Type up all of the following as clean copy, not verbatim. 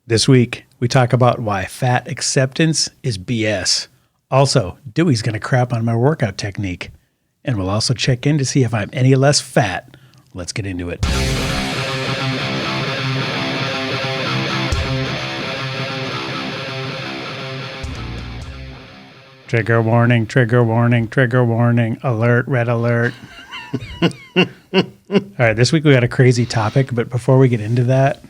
This week, we talk about why fat acceptance is BS. Also, Dewey's going to crap on my workout technique. And we'll also check in to see if I'm any less fat. Let's get into it. Trigger warning, trigger warning, trigger warning, alert, red alert. All right, this week we got a crazy topic, but before we get into that,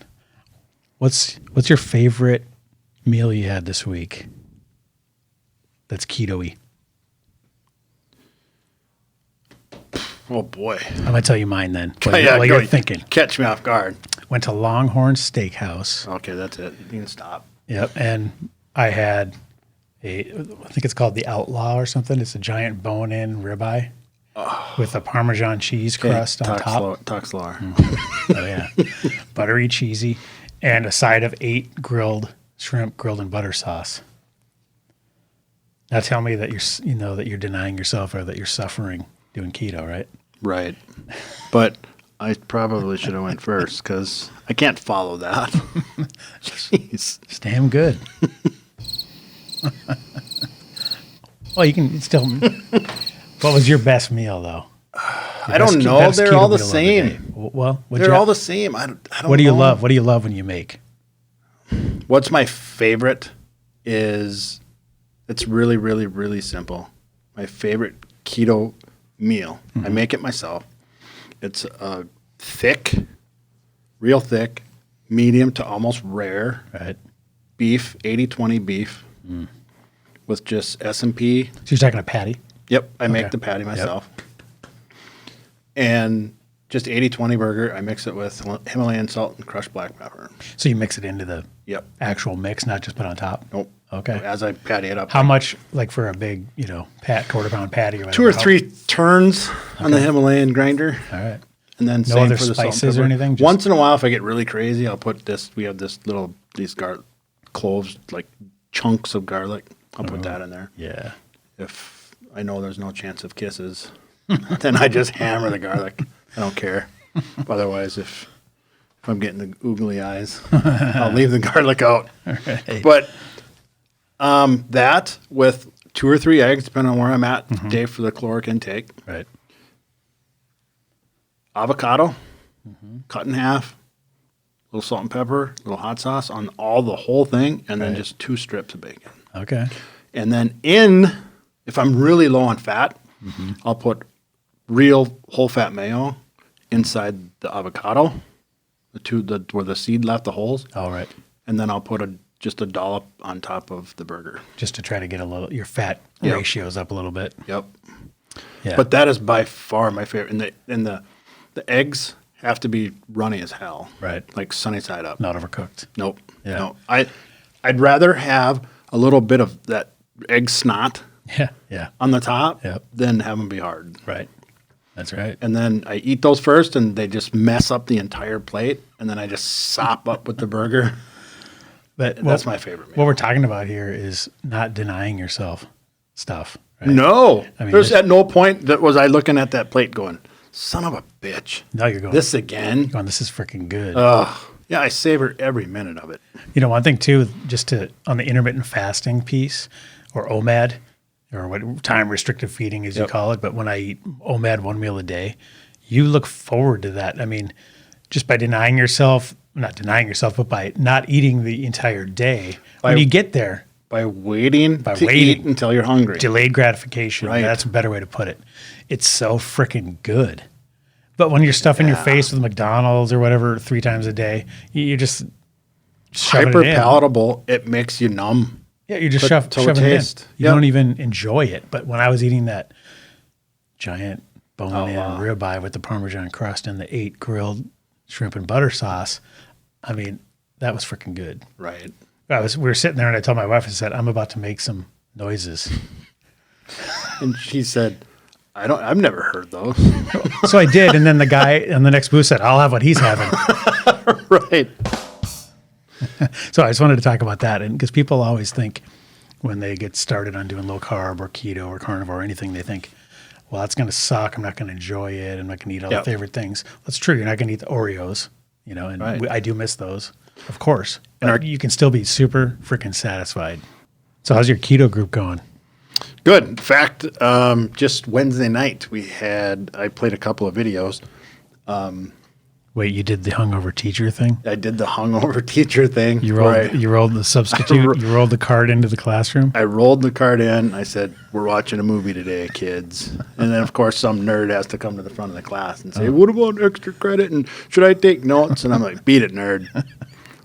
what's your favorite meal you had this week that's keto-y? Oh, boy. I'm going to tell you mine then. While you're thinking. Catch me off guard. Went to Longhorn Steakhouse. Okay, that's it. You can stop. Yep, and I had I think it's called the Outlaw or something. It's a giant bone-in ribeye with a Parmesan cheese crust on top. Talk slower. Oh, yeah. Buttery, cheesy, and a side of 8 grilled shrimp grilled in butter sauce. Now tell me that you're denying yourself or that you're suffering doing keto, right? Right. But I probably should have went first because I can't follow that. Jeez. It's damn good. Well, you can still... What was your best meal, though? I don't know. They're all the same. Well, they're all the same. I don't What do you know. love? What do you love when you make? What's my favorite is... It's really, really, really simple. My favorite keto meal. I make it myself. It's thick, real thick, medium to almost rare Right. beef, 80-20 beef with just S&P. So you're talking a patty? Yep, I make Okay. the patty myself. And just 80-20 burger. I mix it with Himalayan salt and crushed black pepper. So you mix it into the Yep. actual mix, not just put on top? Nope. Okay. As I patty it up. How much, like for a big, quarter pound patty or whatever? 2 or 3 turns on the Himalayan grinder. All right. And then No same other for the salt and spices or pepper. anything? Just- Once in a while, if I get really crazy, I'll put this. We have these cloves, like chunks of garlic. I'll put that in there. Yeah. If I know there's no chance of kisses, then I just hammer the garlic. I don't care. Otherwise, if I'm getting the oogly eyes, I'll leave the garlic out. Right. But that with 2 or 3 eggs, depending on where I'm at today for the caloric intake. Right. Avocado, cut in half, a little salt and pepper, a little hot sauce on the whole thing, and then just 2 strips of bacon. Okay. And then if I'm really low on fat, I'll put real whole fat mayo inside the avocado, where the seed left the holes, All right. and then I'll put just a dollop on top of the burger. Just to try to get your fat Yep. ratios up a little bit. Yep. Yeah. But that is by far my favorite. And the eggs have to be runny as hell. Right. Like sunny side up. Not overcooked. Nope. Yeah. No. I'd rather have a little bit of that egg snot Yeah. Yeah. on the top Yep. than have them be hard. Right. That's right. And then I eat those first, and they just mess up the entire plate, and then I just sop up with the burger. But That's my favorite meal. What we're talking about here is not denying yourself stuff. Right? No. I mean, There's at no point that was I looking at that plate going, son of a bitch. No, you're going, This again? this is freaking good. Yeah, I savor every minute of it. One thing too, on the intermittent fasting piece or OMAD, or what time restrictive feeding as you Yep. call it, but when I eat OMAD 1 meal a day, you look forward to that. I mean, just by denying yourself, not denying yourself, but by not eating the entire day, when you get there, By waiting to waiting. eat until you're hungry. delayed gratification, Right. that's a better way to put it. It's so freaking good. But when you're stuffing your face with McDonald's or whatever 3 times a day, you're just shoving Hyper it in. palatable, it makes you numb. Yeah, you just But to shoving it in. taste. You Yep. don't even enjoy it. But when I was eating that giant bone-in ribeye with the Parmesan crust and the 8 grilled shrimp and butter sauce, I mean, that was freaking good. Right. We were sitting there and I told my wife, I said, I'm about to make some noises. And she said, I've never heard those. So I did. And then the guy on the next booth said, I'll have what he's having. Right. So I just wanted to talk about that. And because people always think when they get started on doing low carb or keto or carnivore or anything, they think, well, that's going to suck. I'm not going to enjoy it. I'm not going to eat all the favorite things. That's true. You're not going to eat the Oreos, and Right. I do miss those, of course. but you can still be super freaking satisfied. So how's your keto group going? Good. In fact, just Wednesday night I played a couple of videos. Wait, you did the hungover teacher thing? I did the hungover teacher thing. You rolled the substitute. You rolled the card into the classroom. I rolled the card in. I said, "We're watching a movie today, kids." And then, of course, some nerd has to come to the front of the class and say, "What about extra credit? And should I take notes?" And I'm like, "Beat it, nerd.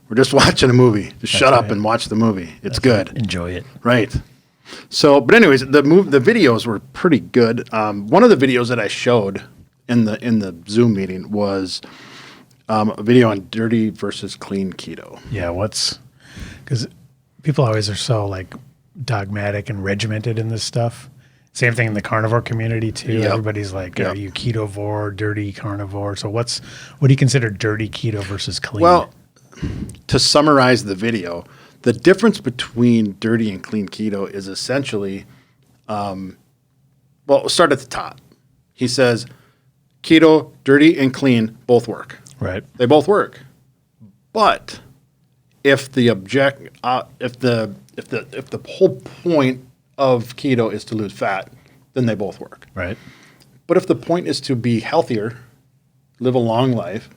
We're just watching a movie. Just shut up and watch the movie. It's good. Enjoy it." Right. So, but anyways, the videos were pretty good. One of the videos that I showed in the Zoom meeting was a video on dirty versus clean keto. Yeah, because people always are so like dogmatic and regimented in this stuff. Same thing in the carnivore community too. Yep. Everybody's like, Yep. "Are you ketovore, dirty carnivore?" So what do you consider dirty keto versus clean? Well, to summarize the video, the difference between dirty and clean keto is essentially, we'll start at the top. He says, keto, dirty, and clean both work. right. They both work, but if the whole point of keto is to lose fat, then they both work. Right. But if the point is to be healthier, live a long life,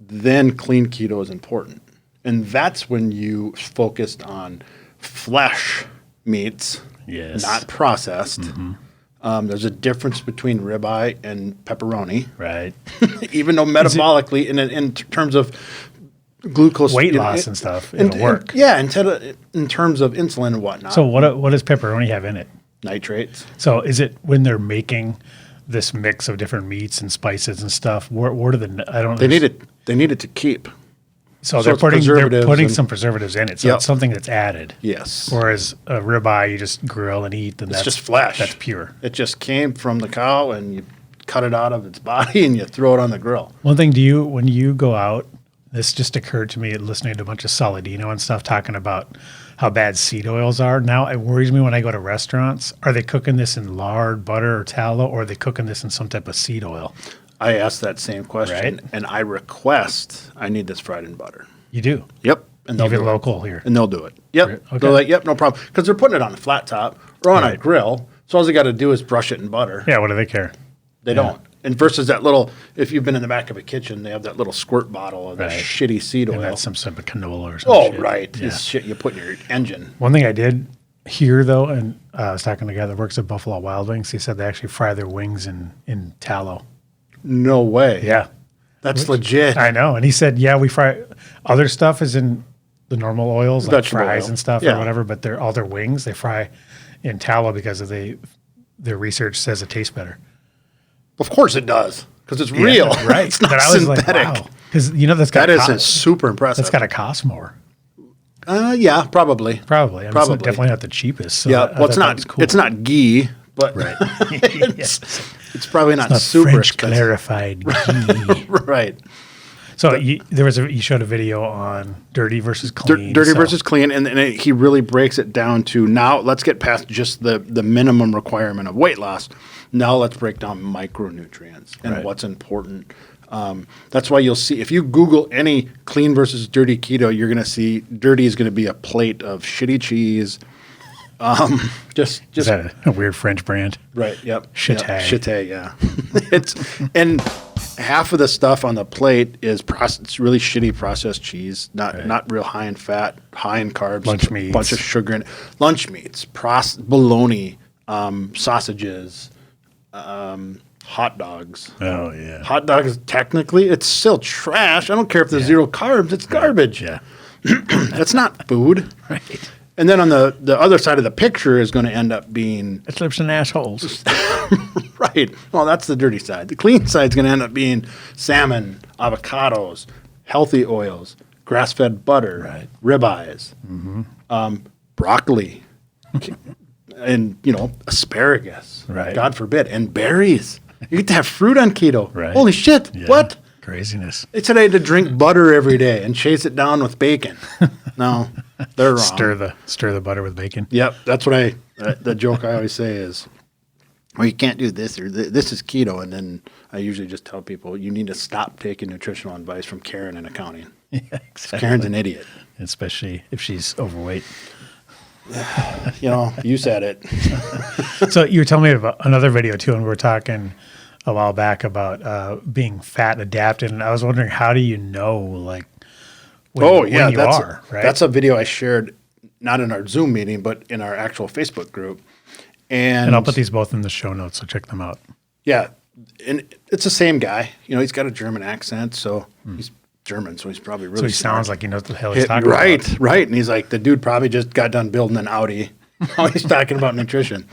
then clean keto is important. And that's when you focused on flesh meats, Yes. not processed. There's a difference between ribeye and pepperoni, Right. even though metabolically, in terms of glucose Weight loss and stuff, it'll work. Yeah, in terms of insulin and whatnot. So what does pepperoni have in it? Nitrates. So is it when they're making this mix of different meats and spices and stuff? What are the? I don't. They need it. They need it to keep. So So they're it's putting preservatives some preservatives in it. So Yep. it's something that's added. Yes. Whereas a ribeye you just grill and eat, then It's that's just flesh. That's pure. It just came from the cow, and you cut it out of its body, and you throw it on the grill. One thing, when you go out, this just occurred to me listening to a bunch of Saladino and stuff talking about how bad seed oils are. Now it worries me when I go to restaurants. Are they cooking this in lard, butter, or tallow, or are they cooking this in some type of seed oil? I asked that same question, Right. and I request I need this fried in butter. You do. Yep, and they'll Even do it. local here. And they'll do it. Yep, Okay. they're like, yep, no problem, because they're putting it on a flat top or on a grill. So all they got to do is brush it in butter. Yeah, what do they care? They don't. And versus that little, if you've been in the back of a kitchen, they have that little squirt bottle of that Right. shitty seed And oil. that's some type of canola or Oh, something. right. Yeah. It's shit you put in your engine. One thing I did hear though, and I was talking to a guy that works at Buffalo Wild Wings. He said they actually fry their wings in tallow. No way. Yeah, That's legit. I know. And he said, yeah, we fry. Other stuff is in the normal oils, like Vegetable fries oil. and stuff Yeah. or whatever. But all their wings they fry in tallow because their research says it tastes better. Of course it does, because it's real. Yeah, right? It's not but I was synthetic. like, wow, because that's got That is super impressive. that's got to cost more. Yeah, probably. Probably. I mean, Probably. It's definitely not the cheapest. So Yeah. I Well, it's thought that not. was cool. It's not ghee, but Right. it's probably not, Not super French expensive. clarified ghee. Right. So you showed a video on dirty versus clean. Dirty so- versus clean, and he really breaks it down to now. Let's get past just the minimum requirement of weight loss. Now let's break down micronutrients and Right. what's important. That's why you'll see if you Google any clean versus dirty keto, you're going to see dirty is going to be a plate of shitty cheese. Just Is that a weird French brand? right. Yep. Shitay. Yep, shitay. Yeah. It's and half of the stuff on the plate is it's really shitty processed cheese, not real high in fat, high in carbs, Lunch meats. bunch of sugar in it. Lunch meats, bologna, sausages, hot dogs. Oh yeah. Hot dogs, technically, it's still trash. I don't care if there's zero carbs; it's garbage. Yeah. It's not food. Right. And then on the other side of the picture is going to end up being It's lips and assholes. right. Well, that's the dirty side. The clean side is going to end up being salmon, avocados, healthy oils, grass-fed butter, Right. ribeyes, broccoli, and asparagus. Right. God forbid, and berries. You get to have fruit on keto. Right. Holy shit! Yeah. What? Craziness. They said I had to drink butter every day and chase it down with bacon. No, they're wrong. Stir the butter with bacon. Yep, that's what the joke I always say is, well, you can't do this or this is keto, and then I usually just tell people you need to stop taking nutritional advice from Karen in accounting. Yeah, exactly. Karen's an idiot. Especially if she's overweight. You said it. So you were telling me about another video too, and we were talking a while back about being fat adapted, and I was wondering, how do you know, like, when you are, right? That's a video I shared, not in our Zoom meeting, but in our actual Facebook group. And I'll put these both in the show notes, so check them out. Yeah, and it's the same guy. He's got a German accent, so he's German, so he's probably really So he smart. sounds like he knows what the hell he's talking about. Right. And he's like, the dude probably just got done building an Audi. Now he's talking about nutrition.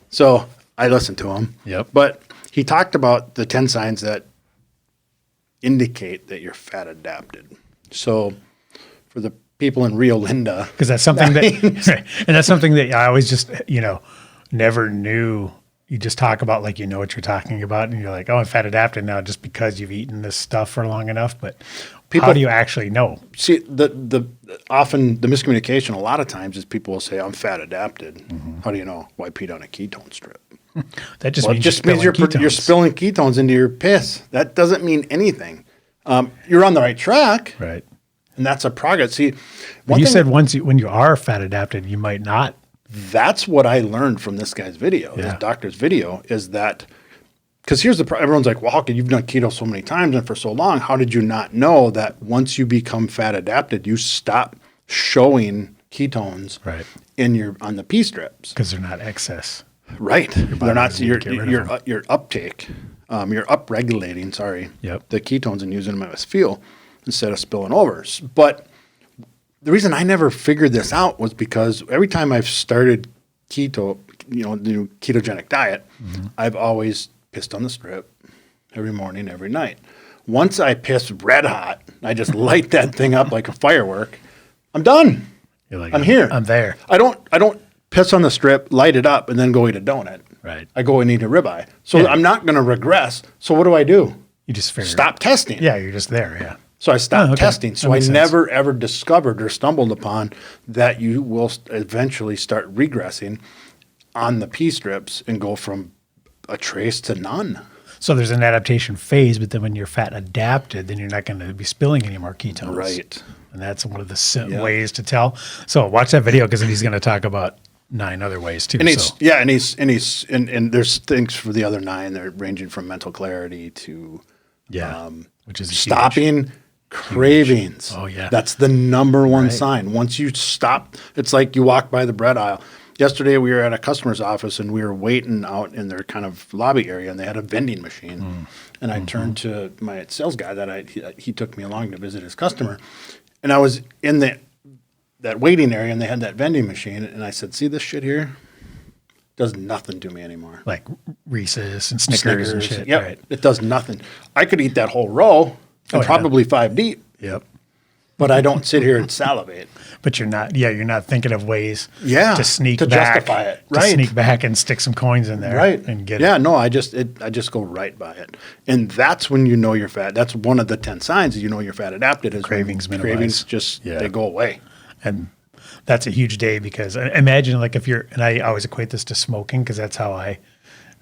So I listened to him. Yep. But he talked about the 10 signs that indicate that you're fat adapted. So for the people in Rio Linda. Because that's something and that's something that I always just, never knew. You just talk about like, what you're talking about, and you're like, oh, I'm fat adapted now just because you've eaten this stuff for long enough. But how do you actually know? See, the often the miscommunication a lot of times is people will say, I'm fat adapted. Mm-hmm. How do you know? Well, I peed on a ketone strip. That just means you're spilling ketones into your piss. That doesn't mean anything. You're on the right track. Right. And that's a progress. See, you said when you are fat adapted, you might not. That's what I learned from this guy's video, this doctor's video, is that, because here's the problem. Everyone's like, well, how could you've done keto so many times and for so long? How did you not know that once you become fat adapted, you stop showing ketones on the pee strips? Because they're not excess. Right. They're not, your uptake, you're upregulating, the ketones and using them as fuel instead of spilling over. But the reason I never figured this out was because every time I've started keto, the new ketogenic diet, I've always pissed on the strip every morning, every night. Once I piss red hot, I just light that thing up like a firework. I'm done. You're like, I'm here. I'm there. I don't piss on the strip, light it up, and then go eat a donut. Right. I go and eat a ribeye. So I'm not going to regress. So what do? You just stop testing. Yeah, you're just there. Yeah. So I stopped testing. So I never, ever discovered or stumbled upon that you will eventually start regressing on the pee strips and go from a trace to none. So there's an adaptation phase, but then when you're fat adapted, then you're not going to be spilling any more ketones. Right. And that's one of the ways to tell. So watch that video, because then he's going to talk about 9 other ways too. And and there's things for the other 9. They're ranging from mental clarity to which is stopping cravings. Oh yeah. That's the number one sign. Once you stop, it's like you walk by the bread aisle. Yesterday we were at a customer's office and we were waiting out in their kind of lobby area, and they had a vending machine. And I turned to my sales guy he took me along to visit his customer. And I was in that waiting area, and they had that vending machine, and I said, see this shit here? Does nothing to me anymore. Like Reese's and Snickers and shit. Yep. Right. It does nothing. I could eat that whole row and probably 5 deep. Yep. But I don't sit here and salivate. But you're not think of ways to sneak to back. Justify it. Right. To sneak back and stick some coins in there. Right. And get it. Yeah, no, I just go right by it. And that's when you know you're fat. That's one of the 10 signs that you know you're fat adapted is cravings minimize. Cravings just they go away. And that's a huge day, because imagine like if you're, and I always equate this to smoking because that's how I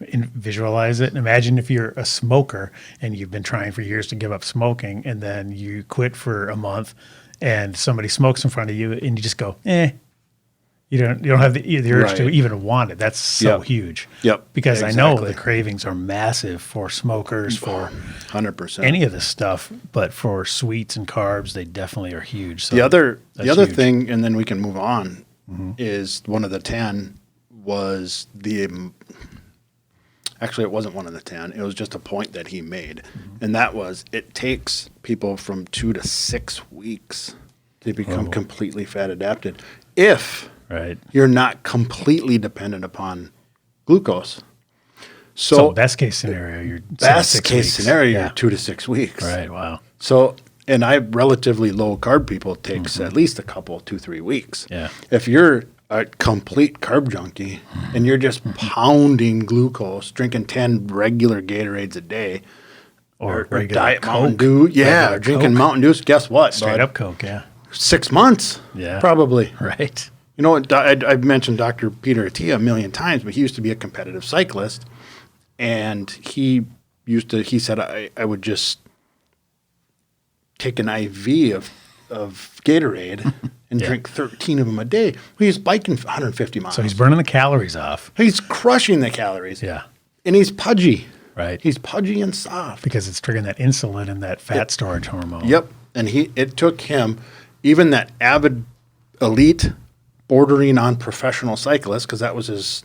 visualize it. And imagine if you're a smoker and you've been trying for years to give up smoking, and then you quit for a month and somebody smokes in front of you and you just go, you don't have the urge to even want it. That's so huge. Yep. Because I know the cravings are massive for smokers, for 100%. any of this stuff, but for sweets and carbs, they definitely are huge. So the other thing, and then we can move on, is one of the 10 was actually it wasn't one of the 10. It was just a point that he made. And that was, it takes people from 2 to 6 weeks to become completely fat adapted. If you're not completely dependent upon glucose. So best case scenario, you're 2 to 6 weeks. Right. Wow. So, and relatively low carb people takes at least a couple, 2-3 weeks. Yeah. If you're a complete carb junkie and you're just pounding glucose, drinking 10 regular Gatorades a day, or Diet Coke, Mountain Dew, or drinking Coke. Mountain Dew, guess what? Straight up Coke, 6 months, probably. Right. You know, I've mentioned Dr. Peter Attia a million times, but he used to be a competitive cyclist, and he said I would just take an IV of Gatorade and drink 13 of them a day. Well, he's biking 150 miles. So he's burning the calories off. He's crushing the calories. Yeah. And he's pudgy. Right. He's pudgy and soft. Because it's triggering that insulin and that fat storage hormone. Yep. And it took him, even that avid elite bordering on professional cyclist, because that was his,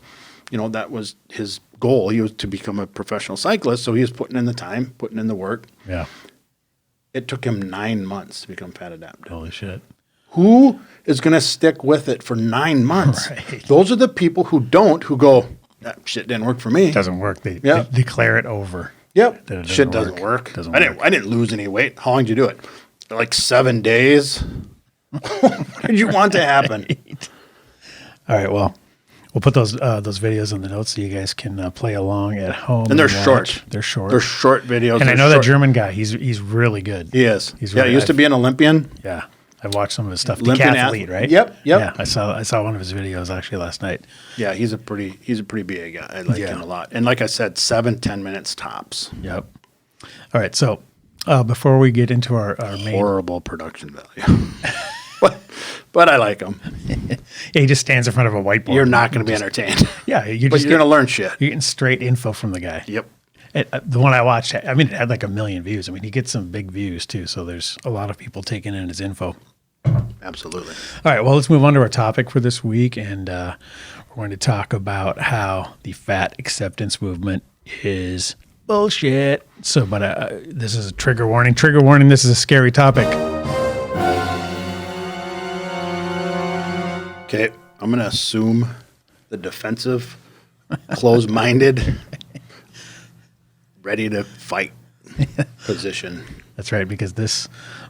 that was his goal. He was to become a professional cyclist. So he was putting in the time, putting in the work. Yeah. It took him 9 months to become fat adapted. Holy shit. Who is going to stick with it for 9 months? Right. Those are the people who go, that shit didn't work for me. It doesn't work. They declare it over. Yep. That it Shit doesn't work. I didn't lose any weight. How long did you do it? Like 7 days. What did you want to happen? Right. All right. Well, we'll put those videos in the notes so you guys can play along at home. And they're watch. short. They're short. They're short videos. And I know that German guy. He's really good. He is. He's he used to be an Olympian. Yeah. I watched some of his stuff. Olympian Decathlete, right? Yep. Yeah. I saw one of his videos actually last night. Yeah, he's a pretty big guy. I like him a lot. And like I said, 7-10 minutes tops. Yep. All right. So before we get into our main Horrible production value. but I like him. yeah, he just stands in front of a whiteboard. You're not going to be entertained. Yeah, But you're going to learn shit. You're getting straight info from the guy. Yep. The one I watched, I mean, it had like 1 million views. I mean, he gets some big views too. So there's a lot of people taking in his info. Absolutely. All right. Well, let's move on to our topic for this week. And we're going to talk about how the fat acceptance movement is bullshit. So, but this is a trigger warning. Trigger warning. This is a scary topic. Okay. I'm going to assume the defensive, closed-minded, ready to fight position. That's right, because this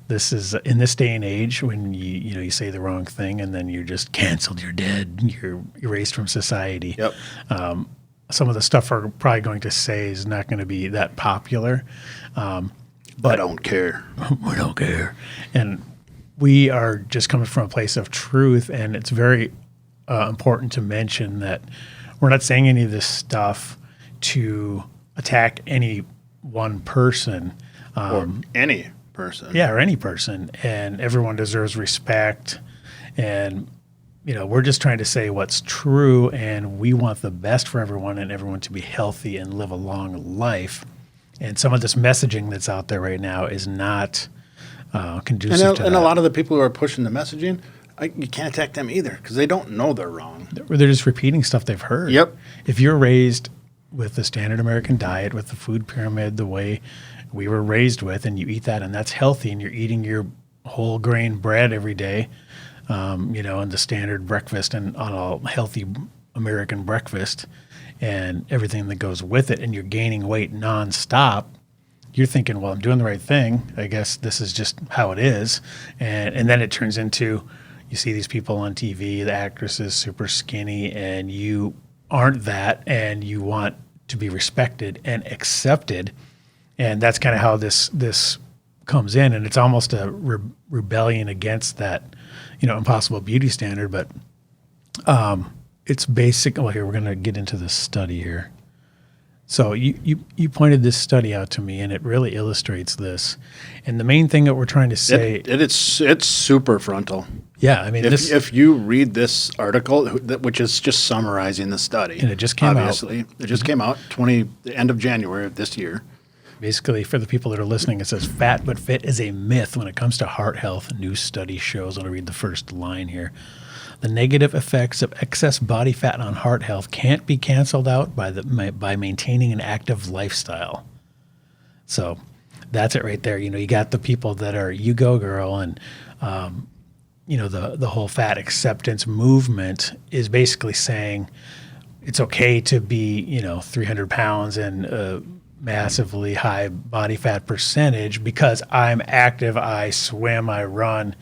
is in this day and age when you say the wrong thing and then you're just canceled, you're dead, you're erased from society. Yep. Some of the stuff we're probably going to say is not going to be that popular. But I don't care. We don't care. And we are just coming from a place of truth, and it's very important to mention that we're not saying any of this stuff to attack any one person. Or any person. Yeah, or any person. And everyone deserves respect. And, we're just trying to say what's true, and we want the best for everyone and everyone to be healthy and live a long life. And some of this messaging that's out there right now is not conducive to that. And a lot of the people who are pushing the messaging, you can't attack them either because they don't know they're wrong. They're just repeating stuff they've heard. Yep. If you're raised with the standard American diet, with the food pyramid, the way we were raised with, and you eat that, and that's healthy, and you're eating your whole grain bread every day, and the standard breakfast and on a healthy American breakfast and everything that goes with it, and you're gaining weight nonstop, you're thinking, well, I'm doing the right thing. I guess this is just how it is. And then it turns into, you see these people on TV, the actresses super skinny, and you aren't that, and you want to be respected and accepted. And that's kind of how this comes in, and it's almost a rebellion against that, impossible beauty standard. But it's basic. Well, here we're going to get into this study here. So you pointed this study out to me, and it really illustrates this. And the main thing that we're trying to say, it's super frontal. Yeah, I mean, if you read this article, which is just summarizing the study, and it just came out. It just came out the end of January of this year. Basically, for the people that are listening, it says fat but fit is a myth when it comes to heart health. New study shows. I'm going to read the first line here. The negative effects of excess body fat on heart health can't be canceled out by maintaining an active lifestyle. So that's it right there. You got the people that are you go girl, and the whole fat acceptance movement is basically saying it's okay to be 300 pounds and massively high body fat percentage because I'm active, I swim, I run,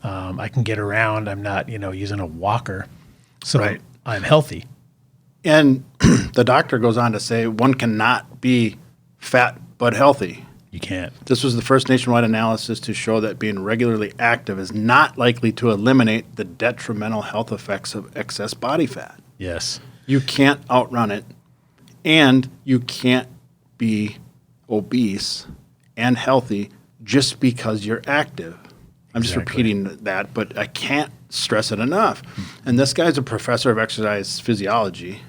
I can get around, I'm not, using a walker. So right. I'm healthy. And the doctor goes on to say one cannot be fat but healthy. You can't. This was the first nationwide analysis to show that being regularly active is not likely to eliminate the detrimental health effects of excess body fat. Yes. You can't outrun it, and you can't be obese and healthy just because you're active. I'm just repeating that, but I can't stress it enough. And this guy's a professor of exercise physiology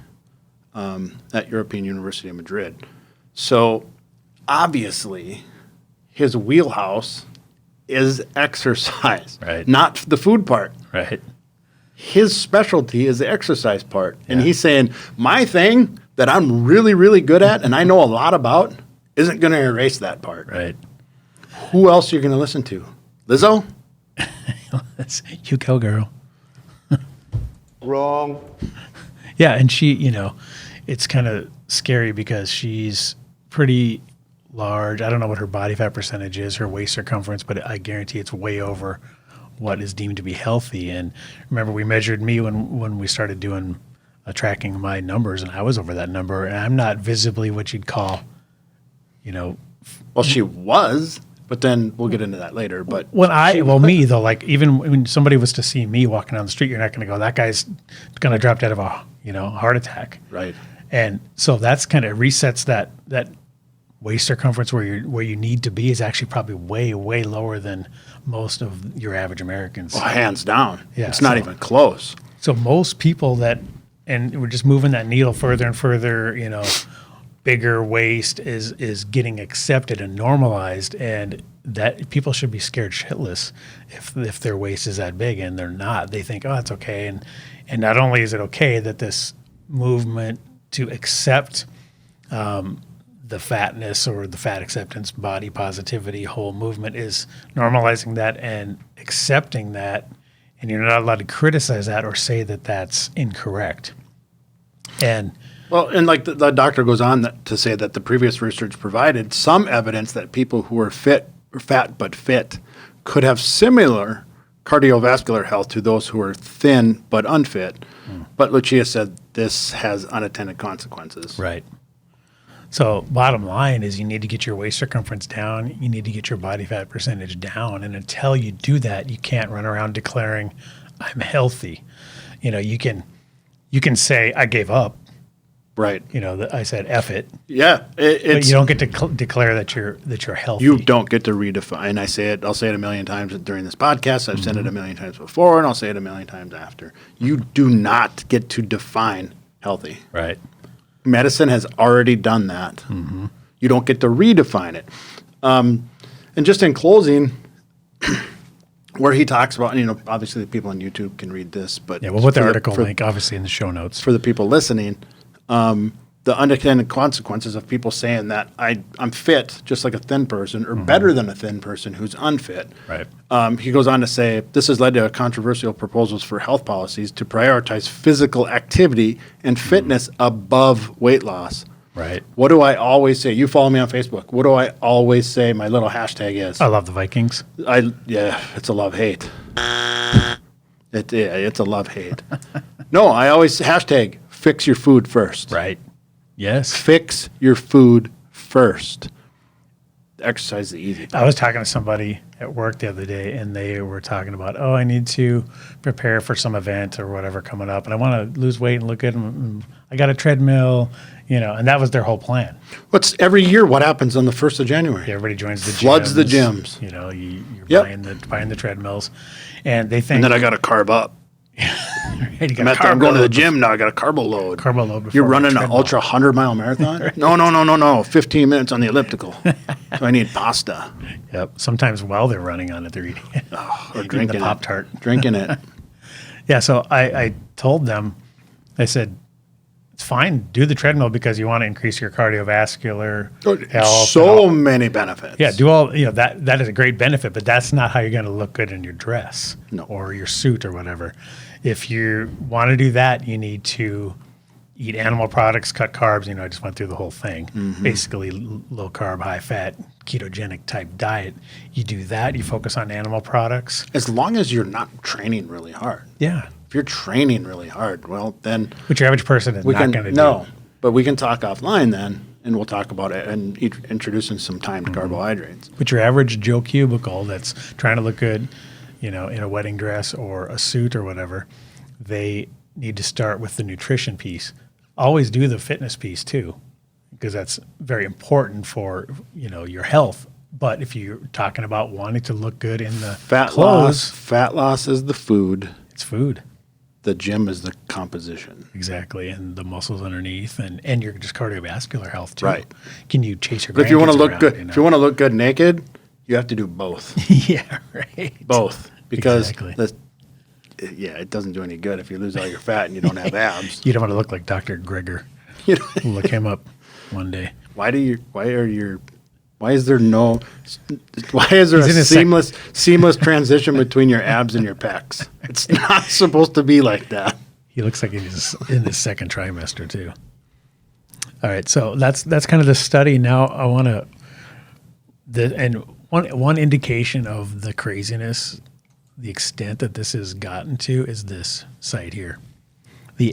at European University of Madrid. So obviously his wheelhouse is exercise, Right. not the food part. Right. His specialty is the exercise part. And he's saying, my thing that I'm really, really good at and I know a lot about isn't going to erase that part. Right. Who else are you going to listen to? Lizzo? You go, girl. Wrong. Yeah, and she, it's kind of scary because she's pretty large. I don't know what her body fat percentage is, her waist circumference, but I guarantee it's way over what is deemed to be healthy. And remember, we measured me when we started doing tracking my numbers, and I was over that number, and I'm not visibly what you'd call, Well, she was, but then we'll get into that later. But me though, like even when somebody was to see me walking down the street, you're not going to go, that guy's going to drop dead of a heart attack, right. And so that's kind of resets that waist circumference where you need to be is actually probably way lower than most of your average Americans. Well, hands down. Yeah, it's not even close. So most people and we're just moving that needle further and further, bigger waist is getting accepted and normalized, and that people should be scared shitless if their waist is that big, and they're not. They think, oh, it's okay. And not only is it okay that this movement to accept the fatness or the fat acceptance, body positivity, whole movement is normalizing that and accepting that, and you're not allowed to criticize that or say that that's incorrect. And like the doctor goes on to say that the previous research provided some evidence that people who are fat but fit could have similar cardiovascular health to those who are thin but unfit. But Lucia said this has unintended consequences. Right. So bottom line is you need to get your waist circumference down. You need to get your body fat percentage down. And until you do that, you can't run around declaring, I'm healthy. You can say, I gave up. Right. I said, F it. Yeah. But you don't get to declare that you're healthy. You don't get to redefine. I'll say it a million times during this podcast. I've said it a million times before, and I'll say it a million times after. You do not get to define healthy. Right. Medicine has already done that. Mm-hmm. You don't get to redefine it. And just in closing, where he talks about, obviously the people on YouTube can read this, but yeah, we'll put the article link obviously in the show notes for the people listening. The unintended consequences of people saying that I'm fit, just like a thin person, or better than a thin person who's unfit. Right. He goes on to say, this has led to controversial proposals for health policies to prioritize physical activity and fitness above weight loss. Right. What do I always say? You follow me on Facebook. What do I always say my little hashtag is? I love the Vikings. It's a love-hate. It's a love-hate. No, I always hashtag fix your food first. Right. Yes. Fix your food first. Exercise is the easy part. I was talking to somebody at work the other day, and they were talking about, I need to prepare for some event or whatever coming up, and I want to lose weight and look good. And I got a treadmill, and that was their whole plan. Every year? What happens on the 1st of January? Everybody joins the gyms. Floods the gyms. You're buying the treadmills, and they think. And then I got to carb up. I'm going to the gym now. I got a carbo load. You're running an ultra 100-mile marathon? Right. No. 15 minutes on the elliptical. So I need pasta. Yep. Sometimes while they're running on it, they're eating it. Or drinking the Pop-Tart. Drinking it. Yeah. So I told them, I said, it's fine. Do the treadmill because you want to increase your cardiovascular health. So many benefits. Yeah. Do all, that is a great benefit, but that's not how you're going to look good in your dress or your suit or whatever. If you want to do that, you need to eat animal products, cut carbs. I just went through the whole thing. Mm-hmm. Basically, low carb, high fat, ketogenic type diet. You do that. You focus on animal products. As long as you're not training really hard. Yeah. If you're training really hard, well, then. Which your average person is not going to do. No, but we can talk offline then, and we'll talk about it and introducing some timed carbohydrates. But your average Joe Cubicle that's trying to look good, in a wedding dress or a suit or whatever, they need to start with the nutrition piece. Always do the fitness piece too, because that's very important for, your health. But if you're talking about wanting to look good in the Fat clothes, loss is the food. it's food. The gym is the composition. Exactly. And the muscles underneath and your just cardiovascular health too. Right. Can you chase your But if you want to grandkids look around, good, you know? if you want to look good naked, you have to do both. Yeah, right. Both. Because Exactly. it doesn't do any good if you lose all your fat and you don't have abs. You don't want to look like Dr. Gregor. You know, Look him up one day. why is there He's in a his seamless transition between your abs and your pecs? It's not supposed to be like that. He looks like he's in his second trimester too. All right, so that's kind of the study. Now I want to, and one indication of the craziness, the extent that this has gotten to, is this site here, the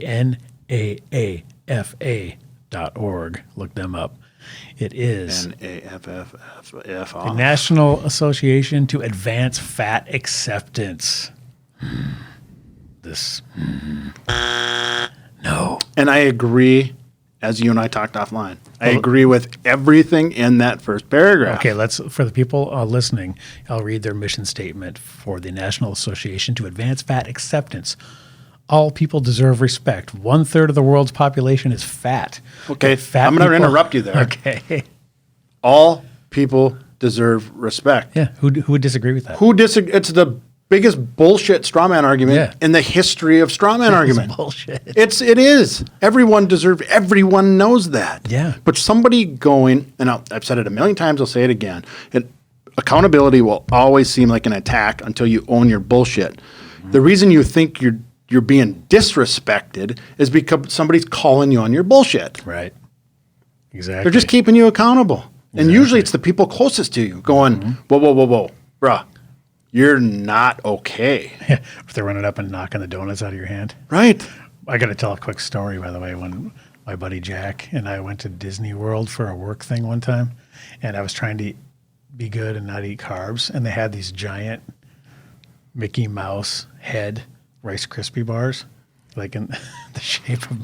NAAFA.org. Look them up. It is NAFFF. the National Association to Advance Fat Acceptance. This. No. And I agree, as you and I talked offline, I agree with everything in that first paragraph. Okay, for the people listening, I'll read their mission statement for the National Association to Advance Fat Acceptance. All people deserve respect. 1/3 of the world's population is fat. Okay, Fat I'm going to people- interrupt you there. Okay. All people deserve respect. Yeah, who would disagree with that? Who disagree? It's the biggest bullshit strawman argument Yeah. in the history of strawman argument. It's bullshit. It is. Everyone knows that. Yeah. But somebody going, and I've said it a million times, I'll say it again. Accountability will always seem like an attack until you own your bullshit. The reason you think you're being disrespected is because somebody's calling you on your bullshit. Right. Exactly. They're just keeping you accountable. And usually it's the people closest to you going, whoa, bruh, you're not okay. if they're running up and knocking the donuts out of your hand. Right. I got to tell a quick story, by the way, when my buddy Jack and I went to Disney World for a work thing one time, and I was trying to be good and not eat carbs, and they had these giant Mickey Mouse head Rice Krispie bars, like in the shape of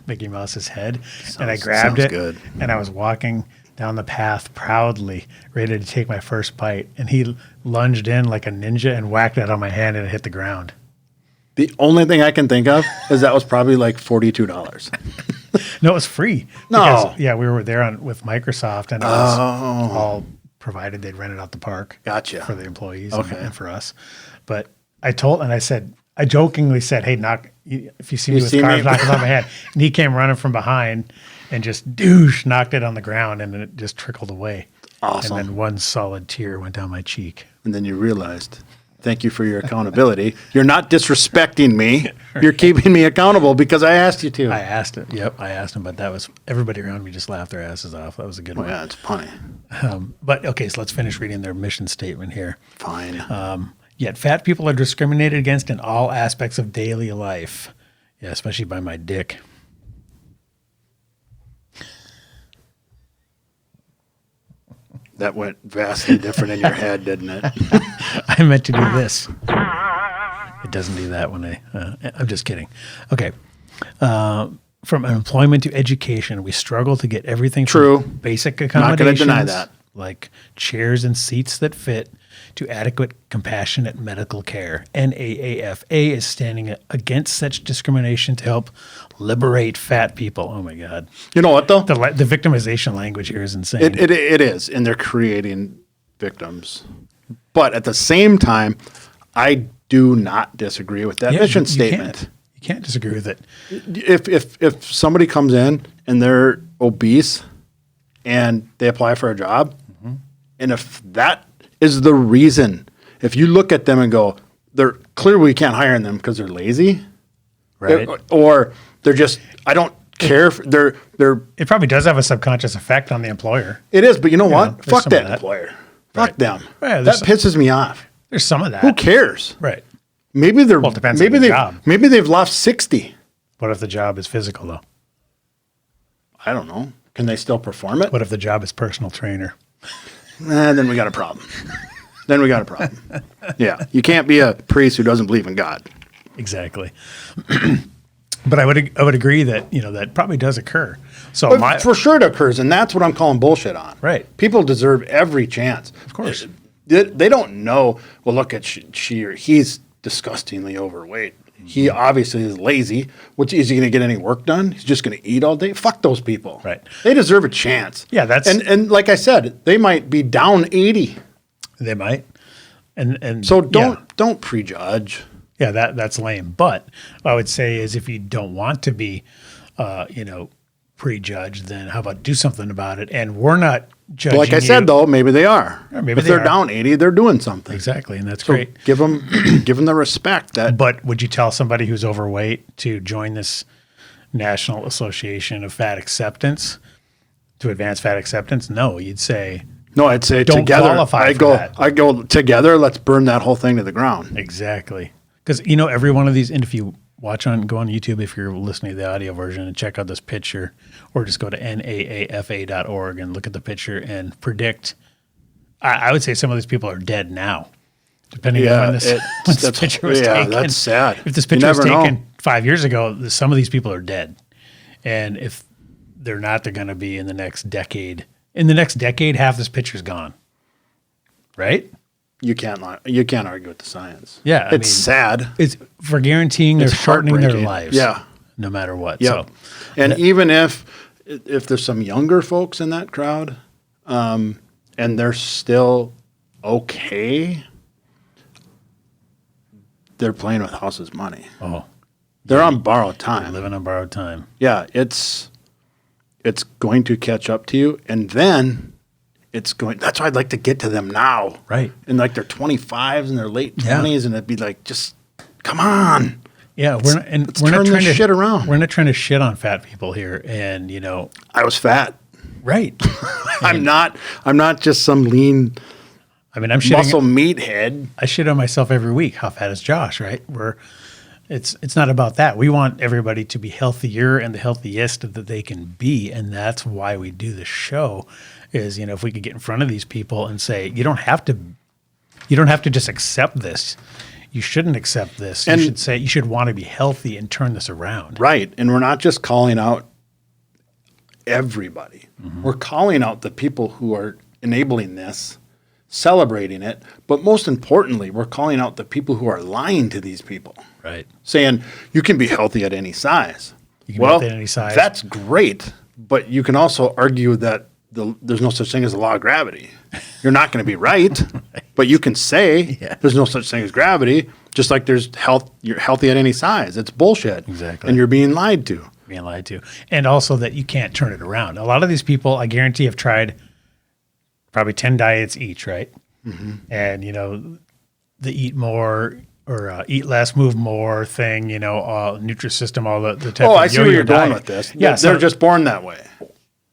Mickey Mouse's head. And I grabbed it, good. and I was walking down the path proudly, ready to take my first bite, and he lunged in like a ninja and whacked it on my hand, and it hit the ground. The only thing I can think of is that was probably like $42. No, it was free. No. Because, yeah, we were there with Microsoft, and it was all provided. They'd rented out the park. Gotcha. For the employees Okay. and for us. But I jokingly said, hey, if you see me with carbs, knock it on my head. And he came running from behind and just knocked it on the ground, and it just trickled away. Awesome. And then one solid tear went down my cheek. And then you realized, thank you for your accountability. You're not disrespecting me. You're keeping me accountable because I asked you to. I asked him. Yep, I asked him, but everybody around me just laughed their asses off. That was a good one. Yeah, it's funny. But okay, so let's finish reading their mission statement here. Fine. Yet fat people are discriminated against in all aspects of daily life. Yeah, especially by my dick. That went vastly different in your head, didn't it? I meant to do this. It doesn't do that when I'm just kidding. Okay. From employment to education, we struggle to get everything True. from basic Not accommodations. gonna deny that. Like chairs and seats that fit, to adequate, compassionate medical care. NAAFA is standing against such discrimination to help liberate fat people. Oh my God. You know what, though? The victimization language here is insane. It is, and they're creating victims. But at the same time, I do not disagree with that mission statement. You can't disagree with it. If somebody comes in and they're obese and they apply for a job, and if that is the reason, if you look at them and go, they're clearly we can't hire them because they're lazy, Right. or they're just I don't care. They're It probably does have a subconscious effect on the employer. it is, but you know what? there's Fuck some that of that. employer. Right. Fuck them. Right, that there's pisses me off. There's some of that. Who cares? Right. Maybe they're Well, it depends maybe on the they job. maybe they've lost 60. What if the job is physical, though? I don't know. Can they still perform it? What if the job is personal trainer? Then we got a problem. Yeah, you can't be a priest who doesn't believe in God. Exactly. But I would agree that, that probably does occur. So For sure it occurs, and that's what I'm calling bullshit on. Right. People deserve every chance. Of course. They don't know, well, look at she or he's disgustingly overweight. He obviously is lazy. Is he going to get any work done? He's just going to eat all day? Fuck those people. Right. They deserve a chance. Yeah, that's... And like I said, they might be down 80. They might. And so don't prejudge. Yeah, that's lame. But what I would say is if you don't want to be, prejudged, then how about do something about it? And we're not judging Like I said, though, maybe they are. Or maybe if they're down 80, they're doing something. Exactly, and that's great. Give them the respect that. But would you tell somebody who's overweight to join this National Association of Fat Acceptance to advance fat acceptance? No, you'd say... No, I'd say don't together. Qualify for that. I go together. Let's burn that whole thing to the ground. Exactly. Because, every one of these, and if you go on YouTube, if you're listening to the audio version and check out this picture, or just go to naafa.org and look at the picture and predict. I would say some of these people are dead now, depending on when this picture was taken. Yeah, that's sad. If this picture was taken 5 years ago, some of these people are dead. And if they're not, they're going to be in the next decade. In the next decade, half this picture's gone. Right? You can't argue with the science. Yeah, it's sad. It's for guaguaring they're shortening their lives. Yeah, no matter what. Yeah, so, and even if there's some younger folks in that crowd, and they're still okay, they're playing with house's money. Oh, they're on borrowed time. They're living on borrowed time. Yeah, it's going to catch up to you, and then. That's why I'd like to get to them now. Right. In like their 25s and their late 20s, and it'd be like, just come on. Yeah, we're not trying to shit around. We're not trying to shit on fat people here. And, I was fat. Right. I'm not just some lean I'm muscle meathead. I shit on myself every week. How fat is Josh, right? It's not about that. We want everybody to be healthier and the healthiest that they can be. And that's why we do the show is, if we could get in front of these people and say, you don't have to just accept this. You shouldn't accept this. You should say, you should want to be healthy and turn this around. Right. And we're not just calling out everybody. Mm-hmm. We're calling out the people who are enabling this, celebrating it. But most importantly, we're calling out the people who are lying to these people. Right. Saying you can be healthy at any size. You can be healthy at any size. That's great. But you can also argue that there's no such thing as the law of gravity. You're not going to be right, but you can say there's no such thing as gravity, just like there's health. You're healthy at any size. It's bullshit. Exactly. And you're being lied to. And also that you can't turn it around. A lot of these people, I guarantee, have tried probably 10 diets each, right? Mm-hmm. And, the eat more or eat less, move more thing, Nutrisystem, all the type of I see where you're diet. going with this. Yeah, they're just born that way.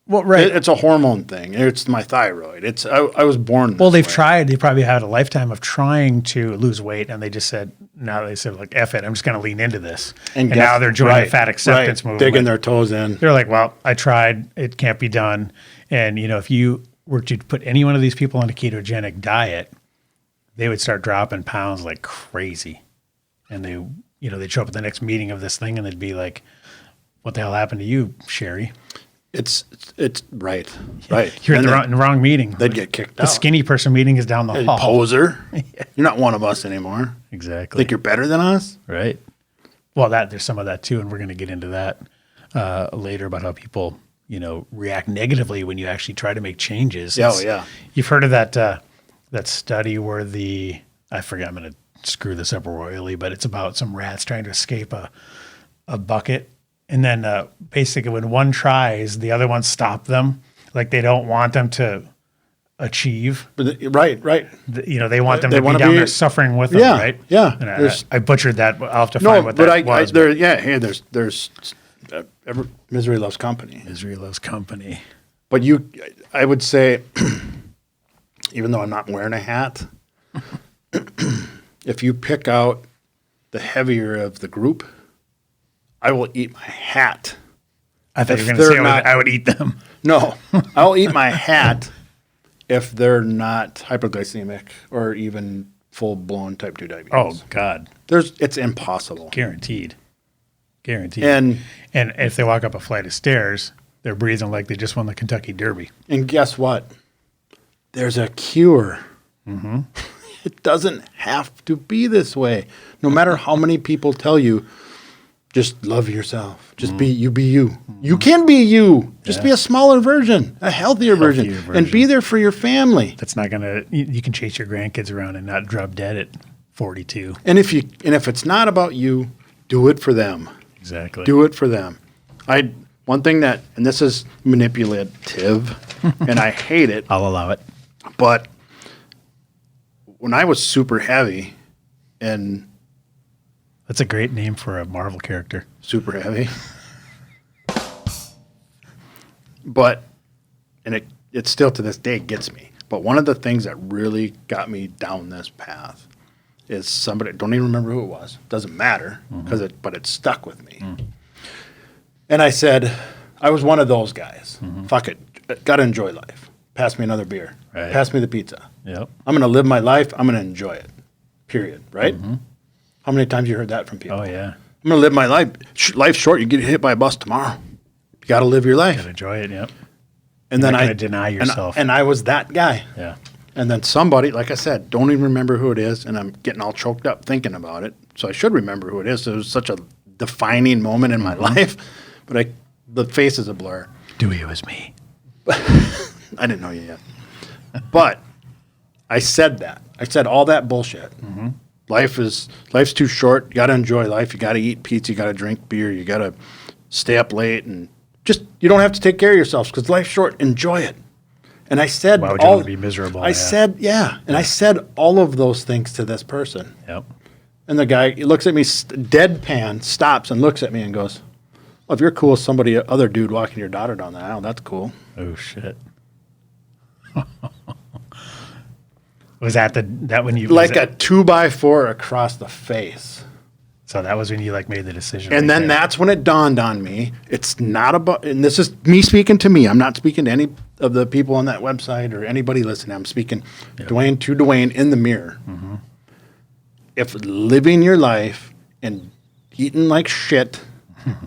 Well, right. It's a hormone thing. It's my thyroid. I was born this they've way. tried. They probably had a lifetime of trying to lose weight, and they just said, like, F it. I'm just going to lean into this. And now they're joining the fat acceptance movement. Digging their toes in. They're like, well, I tried. It can't be done. And, if you were to put any one of these people on a ketogenic diet, they would start dropping pounds like crazy. And they'd show up at the next meeting of this thing, and they'd be like, what the hell happened to you, Sherry? It's right. You're in the wrong meeting. They'd get kicked out. The skinny person meeting is down the hall. Poser. You're not one of us anymore. Exactly. Think you're better than us? Right. Well, there's some of that too, and we're going to get into that later about how people, react negatively when you actually try to make changes. Yeah. You've heard of that study where I forget, I'm going to screw this up royally, but it's about some rats trying to escape a bucket. And then basically when one tries, the other ones stop them. Like they don't want them to achieve. Right. They want them to be down there suffering with them, right? Yeah. And I butchered that. I'll have to find what that was. There's misery loves company. Misery loves company. But I would say, even though I'm not wearing a hat, if you pick out the heavier of the group, I will eat my hat. I thought you were going to say I would eat them. No, I'll eat my hat if they're not hypoglycemic or even full-blown type 2 diabetes. Oh, God. It's impossible. Guaranteed. Guaranteed. And if they walk up a flight of stairs, they're breathing like they just won the Kentucky Derby. And guess what? There's a cure. Mm-hmm. It doesn't have to be this way. No matter how many people tell you, just love yourself. Just be you. Mm-hmm. You can be you. Just be a smaller version, a healthier version, and be there for your family. That's not gonna. You can chase your grandkids around and not drop dead at 42. And if it's not about you, do it for them. Exactly. Do it for them. One thing that, and this is manipulative, and I hate it. I'll allow it. But when I was super heavy, and that's a great name for a Marvel character. Super heavy. But, and it still to this day gets me. But one of the things that really got me down this path is somebody, don't even remember who it was. Doesn't matter, but it stuck with me. Mm. And I said, I was one of those guys. Mm-hmm. Fuck it. Got to enjoy life. Pass me another beer. Right. Pass me the pizza. Yep. I'm going to live my life. I'm going to enjoy it. Period. Right? Mm-hmm. How many times you heard that from people? Oh, yeah. I'm going to live my life. Life's short. You get hit by a bus tomorrow. You got to live your life. Got to enjoy it, yep. And You're then not gonna deny yourself. And I was that guy. Yeah. And then somebody, like I said, don't even remember who it is, and I'm getting all choked up thinking about it. So I should remember who it is. It was such a defining moment in my life, but the face is a blur. Duey, it was me. I didn't know you yet. But I said that. I said all that bullshit. Mm-hmm. Life's too short. You got to enjoy life. You got to eat pizza. You got to drink beer. You got to stay up late, and you don't have to take care of yourselves because life's short. Enjoy it. And I said, why would you want to be miserable? I said, and I said all of those things to this person. Yep. And the guy, he looks at me, deadpan, stops and looks at me and goes, well, if you're cool with other dude walking your daughter down the aisle, that's cool. Oh, shit. Was that when you... Like a 2x4 across the face. So that was when you made the decision. And then that's when it dawned on me. It's not about, and this is me speaking to me. I'm not speaking to any of the people on that website or anybody listening. I'm speaking Dwayne in the mirror. Mm-hmm. If living your life and eating like shit,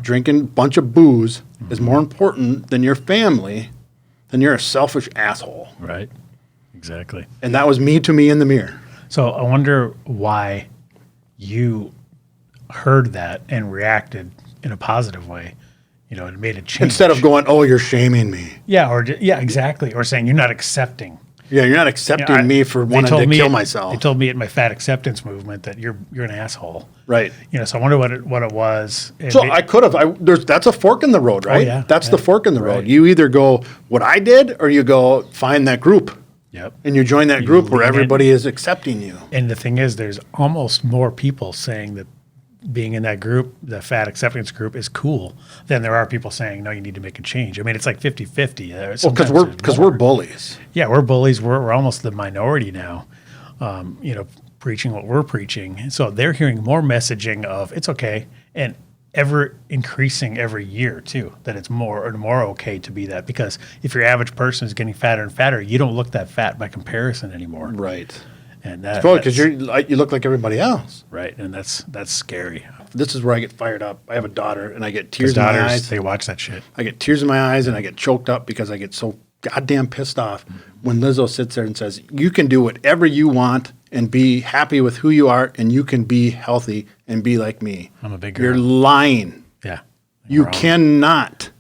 drinking a bunch of booze is more important than your family, then you're a selfish asshole. Right. Exactly. And that was me to me in the mirror. So I wonder why you heard that and reacted in a positive way. It made a change. Instead of going, oh, you're shaming me. Yeah, exactly. Or saying you're not accepting. Yeah, you're not accepting me for wanting to kill myself. They told me at my fat acceptance movement that you're an asshole. Right. So I wonder what it was. I could have. That's a fork in the road, right? Oh, yeah. That's the fork in the road. Right. You either go what I did, or you go find that group. Yep. And you join that group where everybody is accepting you. And the thing is, there's almost more people saying that being in that group, the fat acceptance group, is cool than there are people saying, no, you need to make a change. I mean, it's like 50-50. Well, because we're bullies. Yeah, we're bullies. We're almost the minority now, preaching what we're preaching. So they're hearing more messaging of it's okay, and ever increasing every year too, that it's more and more okay to be that, because if your average person is getting fatter and fatter, you don't look that fat by comparison anymore. Right. And that's because you look like everybody else. Right. And that's scary. This is where I get fired up. I have a daughter and I get tears in my eyes. They watch that shit. I get tears in my eyes and I get choked up because I get so goddamn pissed off when Lizzo sits there and says, you can do whatever you want and be happy with who you are, and you can be healthy and be like me. I'm a big girl. You're lying. Yeah. You cannot.